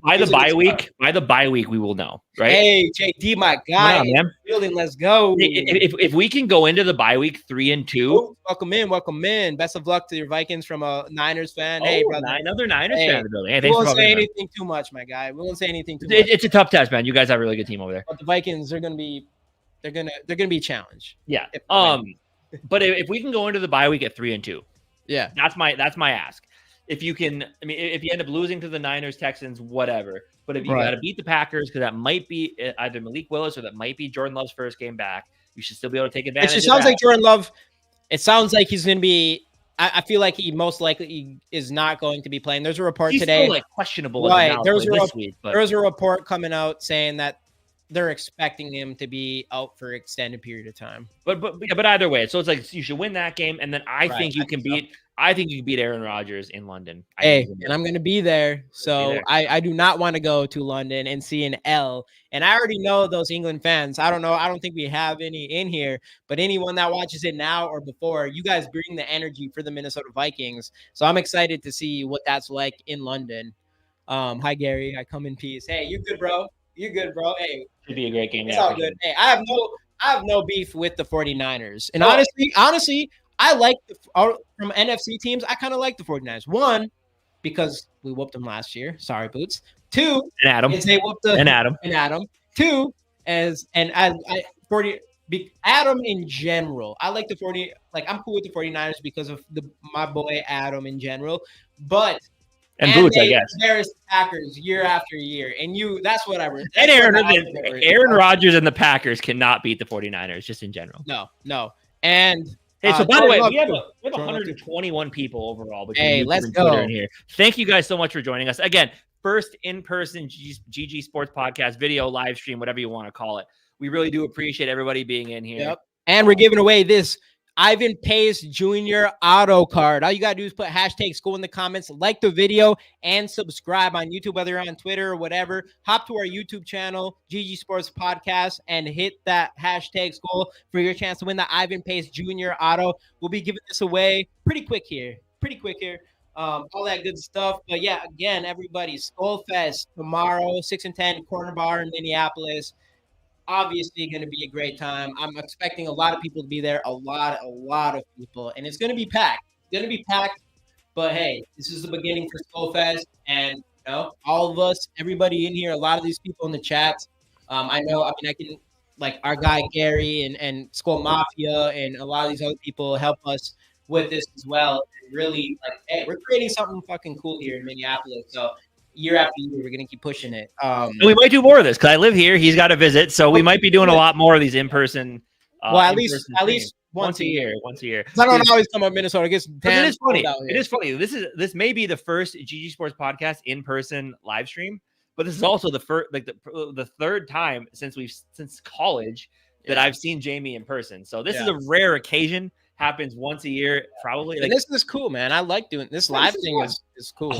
by the bye week, we will know, right? Hey, JD, my guy, building, let's go. If we can go into the bye week 3-2, welcome in. Best of luck to your Vikings from a Niners fan. Hey, brother, another Niners fan in the building. Hey, we won't say anything too much, my guy. We won't say anything too much. It's a tough test, man. You guys have a really good team over there. But the Vikings are going to be, they're gonna be challenged. Yeah. But if we can go into the bye week at 3-2, yeah, that's my ask. If you can, I mean, if you end up losing to the Niners, Texans, whatever, but if you got to beat the Packers, because that might be either Malik Willis or that might be Jordan Love's first game back, you should still be able to take advantage. It sounds like Jordan Love. It sounds like he's going to be. I feel like he most likely is not going to be playing. There's a report today, still, like, questionable. Right, there was a report coming out saying that they're expecting him to be out for an extended period of time. But either way, so it's like you should win that game, and then I think you can beat Aaron Rodgers in London. And I'm going to be there. So I do not want to go to London and see an L. And I already know those England fans. I don't know. I don't think we have any in here, but anyone that watches it now or before, you guys bring the energy for the Minnesota Vikings. So I'm excited to see what that's like in London. Hi, Gary. I come in peace. Hey, you good, bro? You good, bro? Hey, should be a great game. It's all good. Hey, I have no beef with the 49ers. And honestly, I like from NFC teams, I kind of like the 49ers. One, because we whooped them last year. Sorry, Boots. Two, and Adam. Adam. Two, Adam in general. I like the 40. Like, I'm cool with the 49ers because of my boy Adam in general. But and Boots, I guess. There's Packers year after year. And that's what I read. And Aaron Rodgers and the Packers cannot beat the 49ers, just in general. No. And hey, so by the way, we have 121 people overall. Hey, let's go. In here. Thank you guys so much for joining us. Again, first in-person GG Sports Podcast, video, live stream, whatever you want to call it. We really do appreciate everybody being in here. Yep. And we're giving away this Ivan Pace Jr. auto card. All you got to do is put hashtag school in the comments, like the video, and subscribe on YouTube, whether you're on Twitter or whatever. Hop to our YouTube channel, GG Sports Podcast, and hit that hashtag school for your chance to win the Ivan Pace Jr. auto. We'll be giving this away pretty quick here. All that good stuff. But yeah, again, everybody, Skolfest tomorrow, 6 and 10, Corner Bar in Minneapolis. Obviously going to be a great time. I'm expecting a lot of people to be there, a lot of people, and it's going to be packed. But hey, this is the beginning for Skolfest, and all of us, everybody in here, a lot of these people in the chats. I can like our guy Gary and Skol Mafia and a lot of these other people help us with this as well. And really, like, hey, we're creating something fucking cool here in Minneapolis. So year after year, we're gonna keep pushing it. And we might do more of this because I live here. He's got to visit, so we might be doing a lot more of these in person. At least once a year. I don't always come up Minnesota. It gets it is funny. It is funny. This may be the first GG Sports Podcast in person live stream, but this is also the first, like the third time since college that I've seen Jamie in person. So this is a rare occasion. Happens once a year, probably. Like, this is cool, man. I like doing this live thing. Is cool.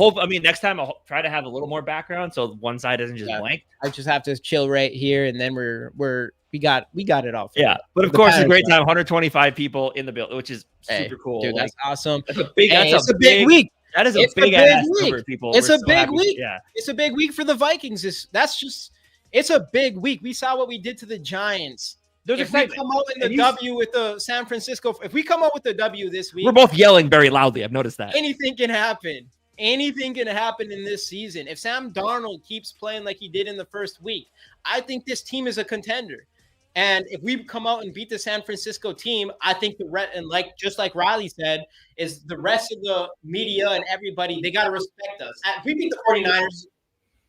Next time I'll try to have a little more background so one side isn't just blank. I just have to chill right here, and then we got it all. But of course, it's a great time. 125 people in the building, which is super cool. Dude, that's awesome. That's a big. It's a big week. That is a big ass number of people. It's a big week. Yeah, it's a big week for the Vikings. It's a big week. We saw what we did to the Giants. If we come out in the W with the San Francisco, if we come out with the W this week, we're both yelling very loudly. I've noticed that. Anything can happen. Anything can happen in this season. If Sam Darnold keeps playing like he did in the first week, I think this team is a contender. And if we come out and beat the San Francisco team, I think just like Riley said, is the rest of the media and everybody, they got to respect us. If we beat the 49ers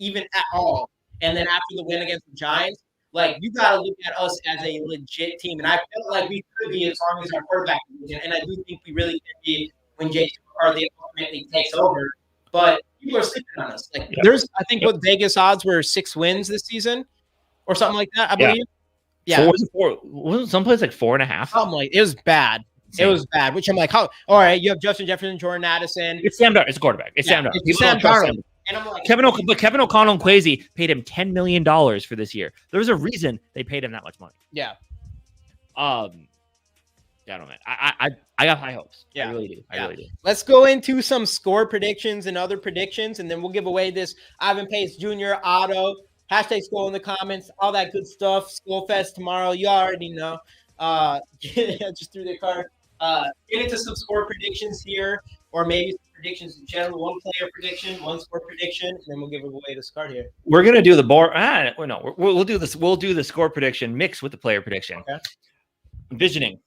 even at all, and then after the win against the Giants, like, you got to look at us as a legit team. And I felt like we could be as long as our quarterback. And I do think we really can be when Jason McCarthy ultimately takes over. But people are sleeping on us. Like, I think what Vegas odds were 6 wins this season or something like that, I believe. Yeah. Wasn't someplace like 4.5? Something like it was bad. It was bad, which I'm like, all right, you have Justin Jefferson, Jordan Addison. It's Sam Darnold. It's a quarterback. It's Sam Darnold. It's Sam Darnold. And I'm like, Kevin O'Connell and Kwesi paid him $10 million for this year. There's a reason they paid him that much money. Yeah. I don't know, man. I got high hopes. Yeah. I really do. I really do. Let's go into some score predictions and other predictions, and then we'll give away this Ivan Pace Jr. auto. Hashtag Skol in the comments, all that good stuff. Skolfest tomorrow. You already know. Just threw the card. Get into some score predictions here, or maybe some predictions in general. One player prediction, one score prediction, and then we'll give away this card here. We're gonna do the we'll do this. We'll do the score prediction mixed with the player prediction. Okay. Envisioning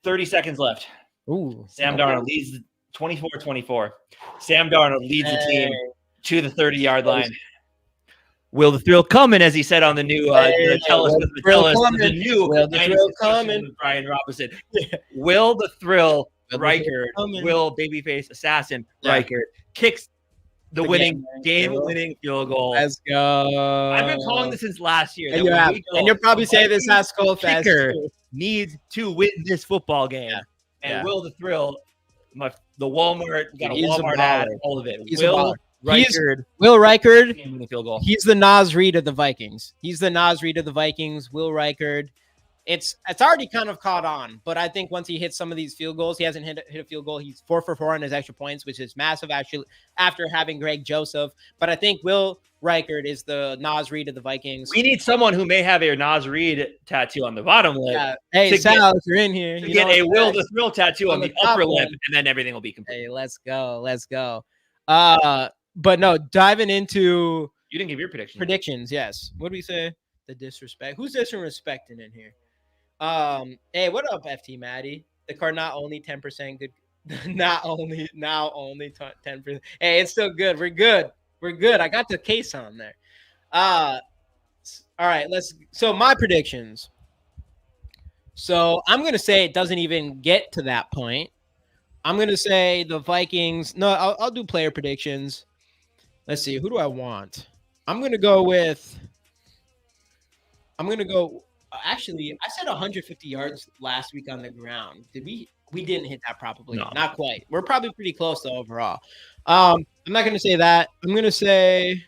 30 seconds left. Ooh. Sam Darnold leads 24-24. Sam Darnold leads the team to the 30-yard line. Will the thrill coming, as he said on the new the new coming. Brian Robinson. Will the thrill Reichard, will babyface assassin Reichard kicks the game-winning field goal. Let's go. I've been calling this since last year. And you'll probably say this at Skolfest. Kicker needs to win this this game. Yeah. And will the thrill, the Walmart, got a Walmart ad, all of it. Will Reichard, he's the Nas Reed of the Vikings. Will Reichard. It's already kind of caught on, but I think once he hits some of these field goals, he hasn't hit a field goal. He's 4 for 4 on his extra points, which is massive actually after having Greg Joseph. But I think Will Reichard is the Nas Reed of the Vikings. We need someone who may have a Nas Reed tattoo on the bottom lip. Yeah. Hey, Sal, if you're in here, you get a Will the Thrill tattoo on the upper lip, and then everything will be complete. Hey, let's go. But no, diving into you didn't give your predictions. Yes. What do we say? The disrespect. Who's disrespecting in here? Hey, what up, FT Maddie? The card not only 10% good, now only 10%. Hey, it's still good. We're good. I got the case on there. All right, so my predictions. So I'm gonna say it doesn't even get to that point. I'm gonna say the Vikings. No, I'll do player predictions. Let's see. Who do I want? I'm gonna go. Actually, I said 150 yards last week on the ground. Did we? We didn't hit that probably. No. Not quite. We're probably pretty close though overall. I'm not going to say that. I'm going to say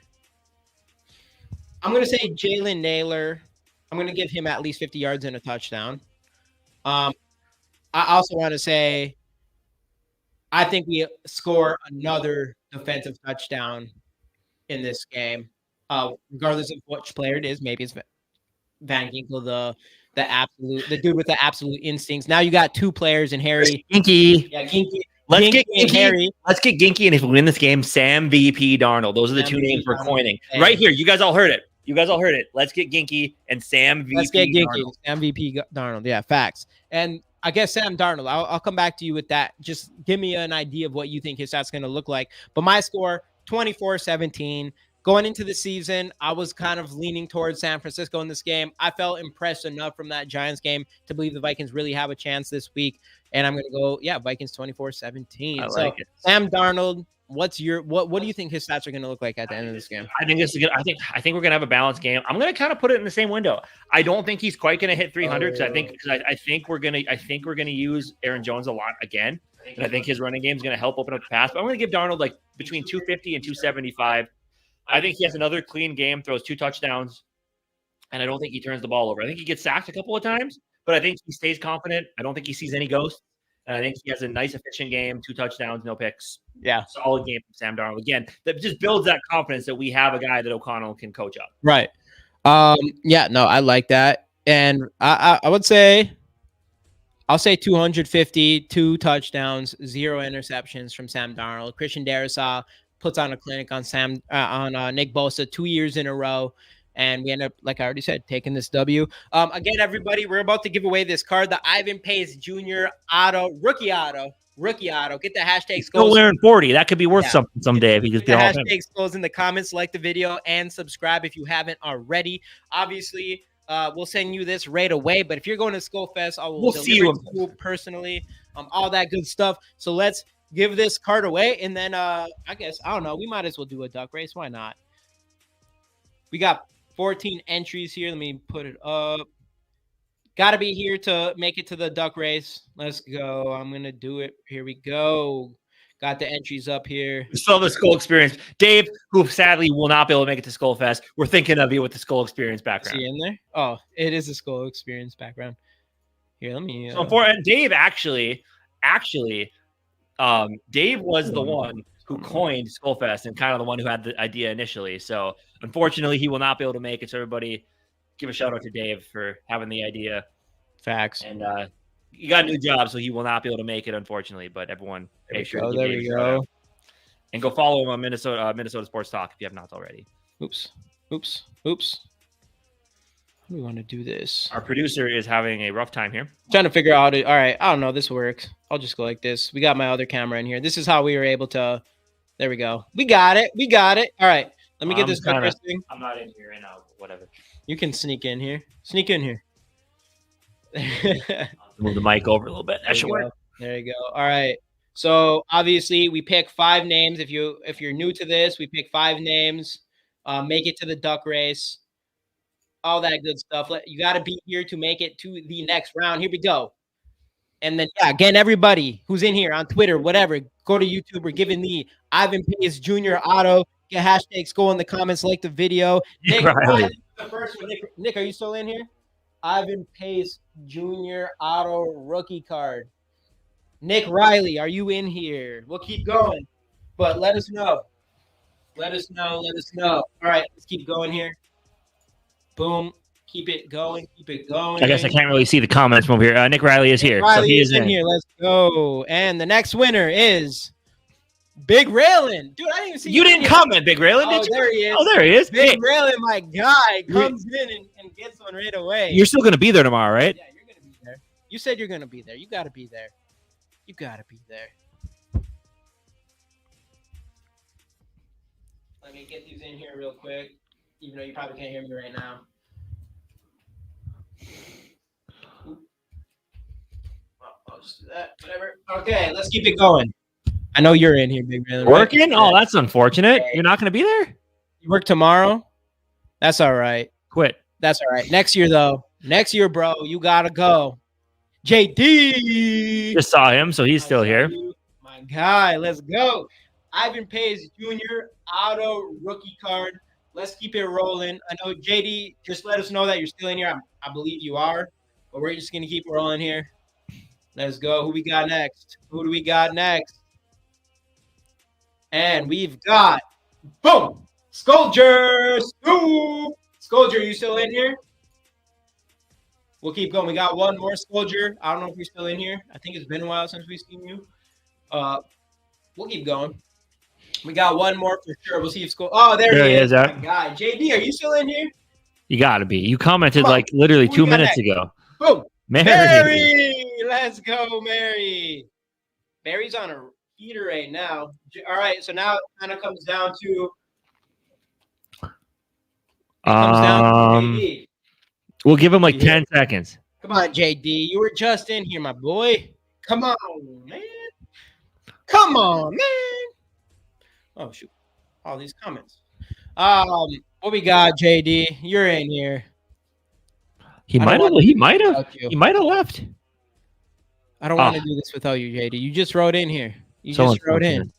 Jalen Naylor. I'm going to give him at least 50 yards and a touchdown. I also want to say I think we score another defensive touchdown in this game, regardless of which player it is. Maybe it's Van Ginkel, the dude with the absolute instincts. Now you got two players in Harry. Ginky. Yeah, Ginky. Let's get and Ginky. Harry. Let's get Ginky, and if we win this game, Sam VP Darnold. Those are the two names we're coining right here. You guys all heard it. Let's get Ginky and Sam VP. Let's get Ginky, Darnold. Sam VP Darnold. Yeah, facts. And I guess Sam Darnold. I'll come back to you with that. Just give me an idea of what you think his stats going to look like. But my score 24-17. Going into the season, I was kind of leaning towards San Francisco in this game. I felt impressed enough from that Giants game to believe the Vikings really have a chance this week. And I'm going to go, Vikings 24-17. I like it. Sam Darnold, what do you think his stats are going to look like at the end of this game? I think this is good. I think we're going to have a balanced game. I'm going to kind of put it in the same window. I don't think he's quite going to hit 300 because I think we're going to use Aaron Jones a lot again. And I think his running game is going to help open up the pass. But I'm going to give Darnold like between 250 and 275. I think he has another clean game, throws 2 touchdowns, and I don't think he turns the ball over. I think he gets sacked a couple of times, but I think he stays confident. I don't think he sees any ghosts, and I think he has a nice, efficient game, 2 touchdowns, no picks. Yeah. Solid game from Sam Darnold. Again, that just builds that confidence that we have a guy that O'Connell can coach up. Right. I like that. And I would say I'll say 250, 2 touchdowns, 0 interceptions from Sam Darnold. Christian Darrisaw puts on a clinic on Nick Bosa 2 years in a row. And we end up, like I already said, taking this W. Again, everybody, we're about to give away this card, the Ivan Pace Jr. Rookie Auto. Get the hashtag Still wearing 40. That could be worth something someday if he just the hashtag Skolfest in the comments, like the video, and subscribe if you haven't already. Obviously, we'll send you this right away. But if you're going to Skolfest, we'll see you personally. All that good stuff. So let's give this card away, and then I don't know. We might as well do a duck race. Why not? We got 14 entries here. Let me put it up. Got to be here to make it to the duck race. Let's go. I'm going to do it. Here we go. Got the entries up here. We still have the Skull Experience. Dave, who sadly will not be able to make it to Skolfest, we're thinking of you with the Skull Experience background. Is he in there? Oh, it is a Skull Experience background. Here, let me. Dave actually, Dave was the one who coined Skolfest and kind of the one who had the idea initially. So unfortunately, he will not be able to make it. So everybody, give a shout out to Dave for having the idea. Facts. And he got a new job, so he will not be able to make it, unfortunately. But everyone, make sure there we go. And go follow him on Minnesota Sports Talk if you have not already. Oops. How do we want to do this? Our producer is having a rough time here. Trying to figure out it. All right. I don't know. This works. I'll just go like this. We got my other camera in here. This is how we were able to. There we go. We got it. All right. Let me get this thing. I'm not in here right now. Whatever. You can sneak in here. Move the mic over a little bit. That should work. There you go. All right. So obviously we pick 5 names. If you're new to this, we pick 5 names. Make it to the duck race. All that good stuff. You got to be here to make it to the next round. Here we go. And then, again, everybody who's in here on Twitter, whatever, go to YouTube. We're giving the Ivan Pace Jr. Auto. Get hashtag Skol in the comments, like the video. Nick, the first one. Nick, are you still in here? Ivan Pace Jr. Auto rookie card. Nick Riley, are you in here? We'll keep going, but let us know. Let us know. All right, let's keep going here. Boom. Keep it going. I guess I can't really see the comments from over here. Nick Riley is here. Riley is in here. Let's go. And the next winner is Big Raylin. Dude, I didn't even see you. Didn't comment, Big Raylin, did you? There he is. Oh, there he is. Big Raylin, my guy, comes in and gets one right away. You're still going to be there tomorrow, right? Yeah, you're going to be there. You said you're going to be there. You got to be there. Let me get these in here real quick, even though you probably can't hear me right now. I'll just do that. Whatever. Okay, let's keep it going. I know you're in here, Big Raylin. Working? Right? Oh, that's unfortunate. You're not going to be there? You work tomorrow? That's all right. Quit. That's all right. Next year, though, Next year, bro, you gotta go. JD. Just saw him, so he's still here. My guy, let's go. Ivan Pace Jr. auto rookie card. Let's keep it rolling. I know JD, just let us know that you're still in here. I believe you are, but we're just gonna keep rolling here. Let's go. Who we got next? Who do we got next? And we've got boom, Skolger. Skolger, you still in here? We'll keep going. We got one more Skolger. I don't know if you're still in here. I think it's been a while since we've seen you. We'll keep going. We got one more for sure. We'll see if Oh, there he is. My guy. JD, are you still in here? You got to be. You commented like literally 2 minutes ago. Boom. Mary. Let's go, Mary. Mary's on a heater right now. All right, so now it kind of comes down to JD. We'll give him like 10 seconds. Come on, JD. You were just in here, my boy. Come on, man. Come on, man. Oh, shoot. All these comments. What we got, JD? You're in here. He might have left. I don't want to do this without you, JD. You just wrote in here. You so just wrote in.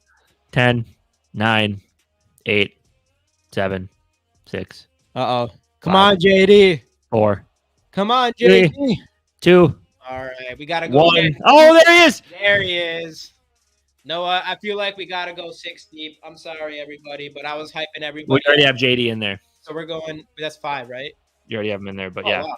10, 9, 8, 7, 6. Uh-oh. Come on, JD. 4. Come on, JD. 3, 2. All right, we got to go. 1. Oh, there he is. There he is. Noah, I feel like we got to go 6 deep. I'm sorry, everybody, but I was hyping everybody. We already have JD in there. So we're going, that's 5, right? You already have him in there, but yeah. Wow.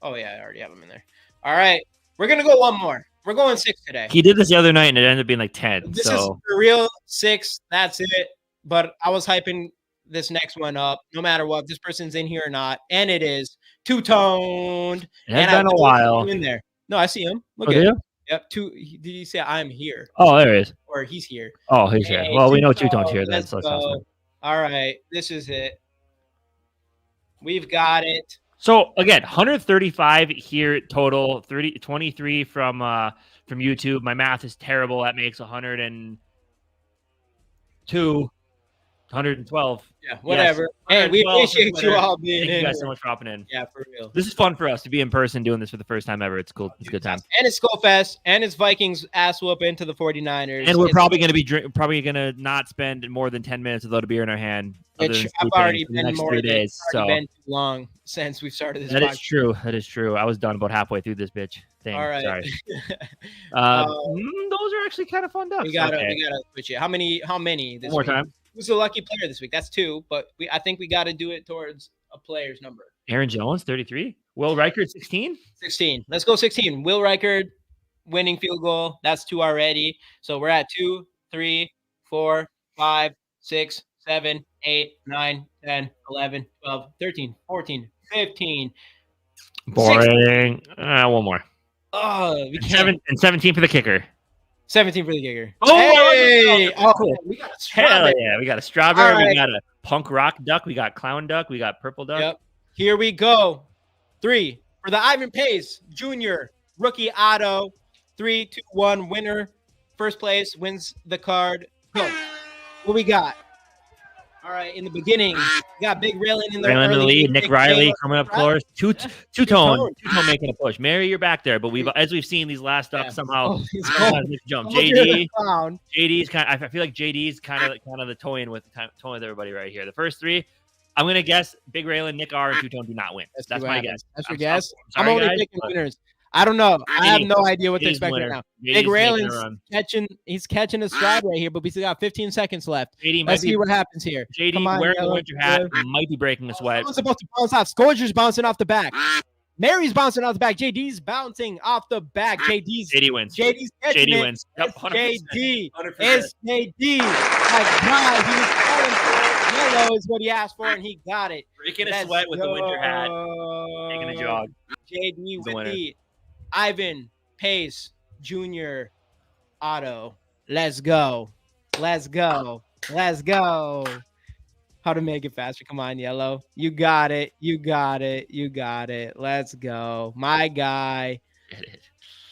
Oh, yeah, I already have him in there. All right. We're going to go one more. We're going 6 today. He did this the other night, and it ended up being like 10. This is for real 6. That's it. But I was hyping this next one up, no matter what, this person's in here or not. And it is two-toned. It has been a while. In there. No, I see him. Look at him. Yep. Did he say I'm here? Oh, there he is. Or he's here. Oh, he's here. Well, we know two-tone's here. Then, so all right. This is it. We've got it. So again, 135 here total, 23 from YouTube. My math is terrible. That makes 102, 112. Yeah, whatever. Yes, hey, we appreciate you all being Thank you guys so much for hopping in. Yeah, for real. This is fun for us to be in person doing this for the first time ever. It's cool. It's a good time. And it's Skolfest, and it's Vikings ass whooping to the 49ers. And we're probably going to be not spend more than 10 minutes without a beer in our hand. Which I've already been more 3 days. So been too long since we've started this. That is true. That is true. I was done about halfway through this bitch thing. All right. Sorry. Those are actually kind of fun ducks. We gotta switch it. How many? This One more time. Who's the lucky player this week? That's 2, but I think we got to do it towards a player's number. Aaron Jones, 33. Will Reichard, 16. 16. Let's go 16. Will Reichard winning field goal. That's 2 already. So we're at 2, 3, 4, 5, 6, 7, 8, 9, 10, 11, 12, 13, 14, 15. Boring. One more. Oh, we can't. 17 for the kicker. 17 for the kicker. Oh, hey! Cool. We got a strawberry. Hell yeah. We got a strawberry. Right. We got a punk rock duck. We got clown duck. We got purple duck. Yep. Here we go. 3 for the Ivan Pace Jr. rookie auto. 3, 2, 1 winner. First place wins the card. Go. What we got? All right, in the beginning, we got Big Raylin in the lead. Nick Riley coming up close. Two-tone making a push. Mary, you're back there, but as we've seen these last ducks somehow jump. JD's kind of, I feel like JD's kind of the toying with everybody right here. The first 3, I'm gonna guess Big Raylin, Nick R, and two-tone do not win. That's my guess. That's your guess. I'm only picking winners. I don't know. I have no idea what to expect right now. Big Raylin's catching a stride right here, but we still got 15 seconds left. Let's see what happens here. JD wearing a winter hat might be breaking a sweat. Someone's supposed to bounce off. Skolger's bouncing off the back. Mary's bouncing off the back. JD's bouncing off the back. JD wins. JD's catching JD wins. Yep, 100%. JD. It's JD. My God, he was calling for it. Yellow is what he asked for, and he got it. Breaking a sweat with the winter hat. Taking a jog. JD with the Ivan Pace Jr. auto. Let's go. Let's go. Let's go. How to make it faster. Come on, Yellow. You got it. You got it. You got it. Let's go. My guy.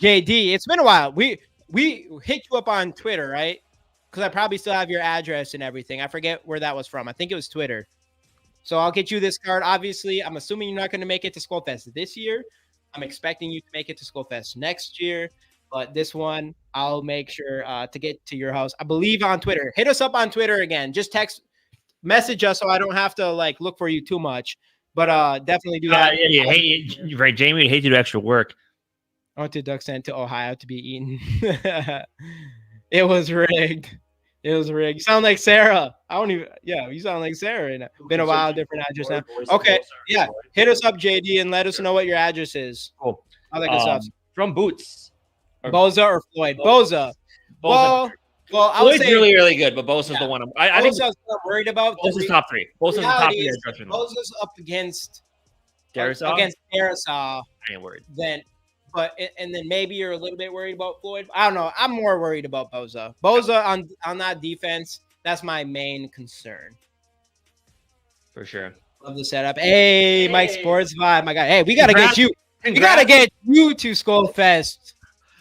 JD, it's been a while. We hit you up on Twitter, right? Because I probably still have your address and everything. I forget where that was from. I think it was Twitter. So I'll get you this card. Obviously, I'm assuming you're not going to make it to Skolfest this year. I'm expecting you to make it to Skolfest next year. But this one, I'll make sure to get to your house. I believe on Twitter. Hit us up on Twitter again. Just message us so I don't have to like look for you too much. But definitely do that. Right, Jamie would hate to do extra work. I went to duck sent to Ohio to be eaten. It was rigged. It was rigged. You sound like Sarah. You sound like Sarah right now. Been a while, different address now. Okay, yeah. Hit us up, JD, and let us know what your address is. Cool. All that good stuff. From Boots. Boza or Floyd? Boza. Well, I would Floyd's say really, really good, but Bosa's the one I think Boza's not worried about. Bosa's top 3. Bosa's the top 3. Boza's up against Darisaw? Against Darisaw. I ain't worried. Then maybe you're a little bit worried about Floyd. I don't know. I'm more worried about Boza. Boza on that defense, that's my main concern. For sure. Love the setup. Hey, Mike Sports Vibe, my guy. Hey, we got to get you. We got to get you to Skolfest.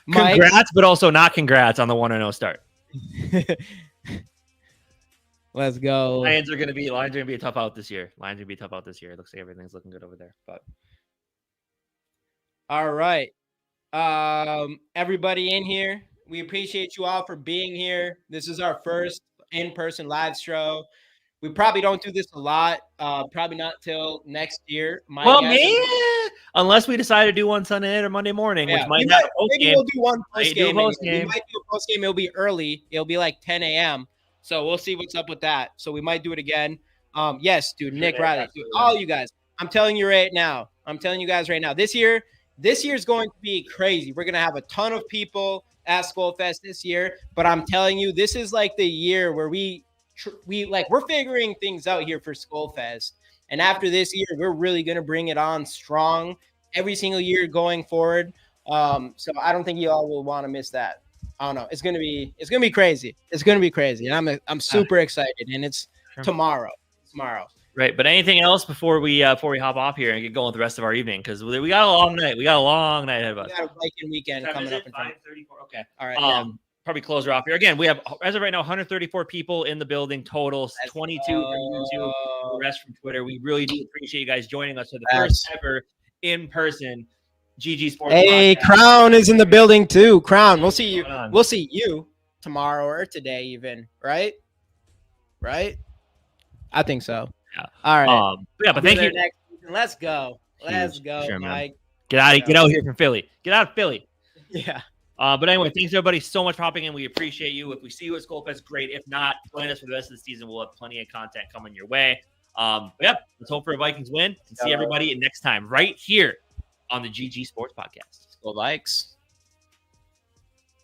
Mike. Congrats, but also not congrats on the 1-0 start. Let's go. Lions are gonna be a tough out this year. It looks like everything's looking good over there. But all right. Everybody in here, we appreciate you all for being here. This is our first in-person live show. We probably don't do this a lot. Probably not till next year. Unless we decide to do one Sunday night or Monday morning, which might have a post game. Maybe we'll do one post game. We might do a post game. It'll be early. It'll be like 10 a.m. So we'll see what's up with that. So we might do it again. Yes, dude, Nick Riley, dude, all you guys. I'm telling you right now. This year's going to be crazy. We're gonna have a ton of people at Skolfest this year. But I'm telling you, this is like the year where we're figuring things out here for Skolfest. And after this year, we're really going to bring it on strong every single year going forward. So I don't think you all will want to miss that. I don't know. It's going to be crazy. It's going to be crazy. And I'm super excited. And it's tomorrow. Right. But anything else before we hop off here and get going with the rest of our evening? Because we got a long night. Ahead of us. We got a Viking weekend coming up. 5:34. Okay. All right. Probably close her off here. Again, we have, as of right now, 134 people in the building total, 22 from YouTube, the rest from Twitter. We really do appreciate you guys joining us for the first ever in-person GG Sports podcast. Crown is in the building too. Crown, we'll see you. We'll see you tomorrow or today even, right? I think so. Yeah. All right. But thank you. Let's go. Sure, Mike. Get out here from Philly. Get out of Philly. Yeah. But anyway, thanks everybody so much for hopping in. We appreciate you. If we see you at Skolfest, great. If not, join us for the rest of the season. We'll have plenty of content coming your way. Let's hope for a Vikings win and see everybody next time right here on the GG Sports Podcast. Go Vikes.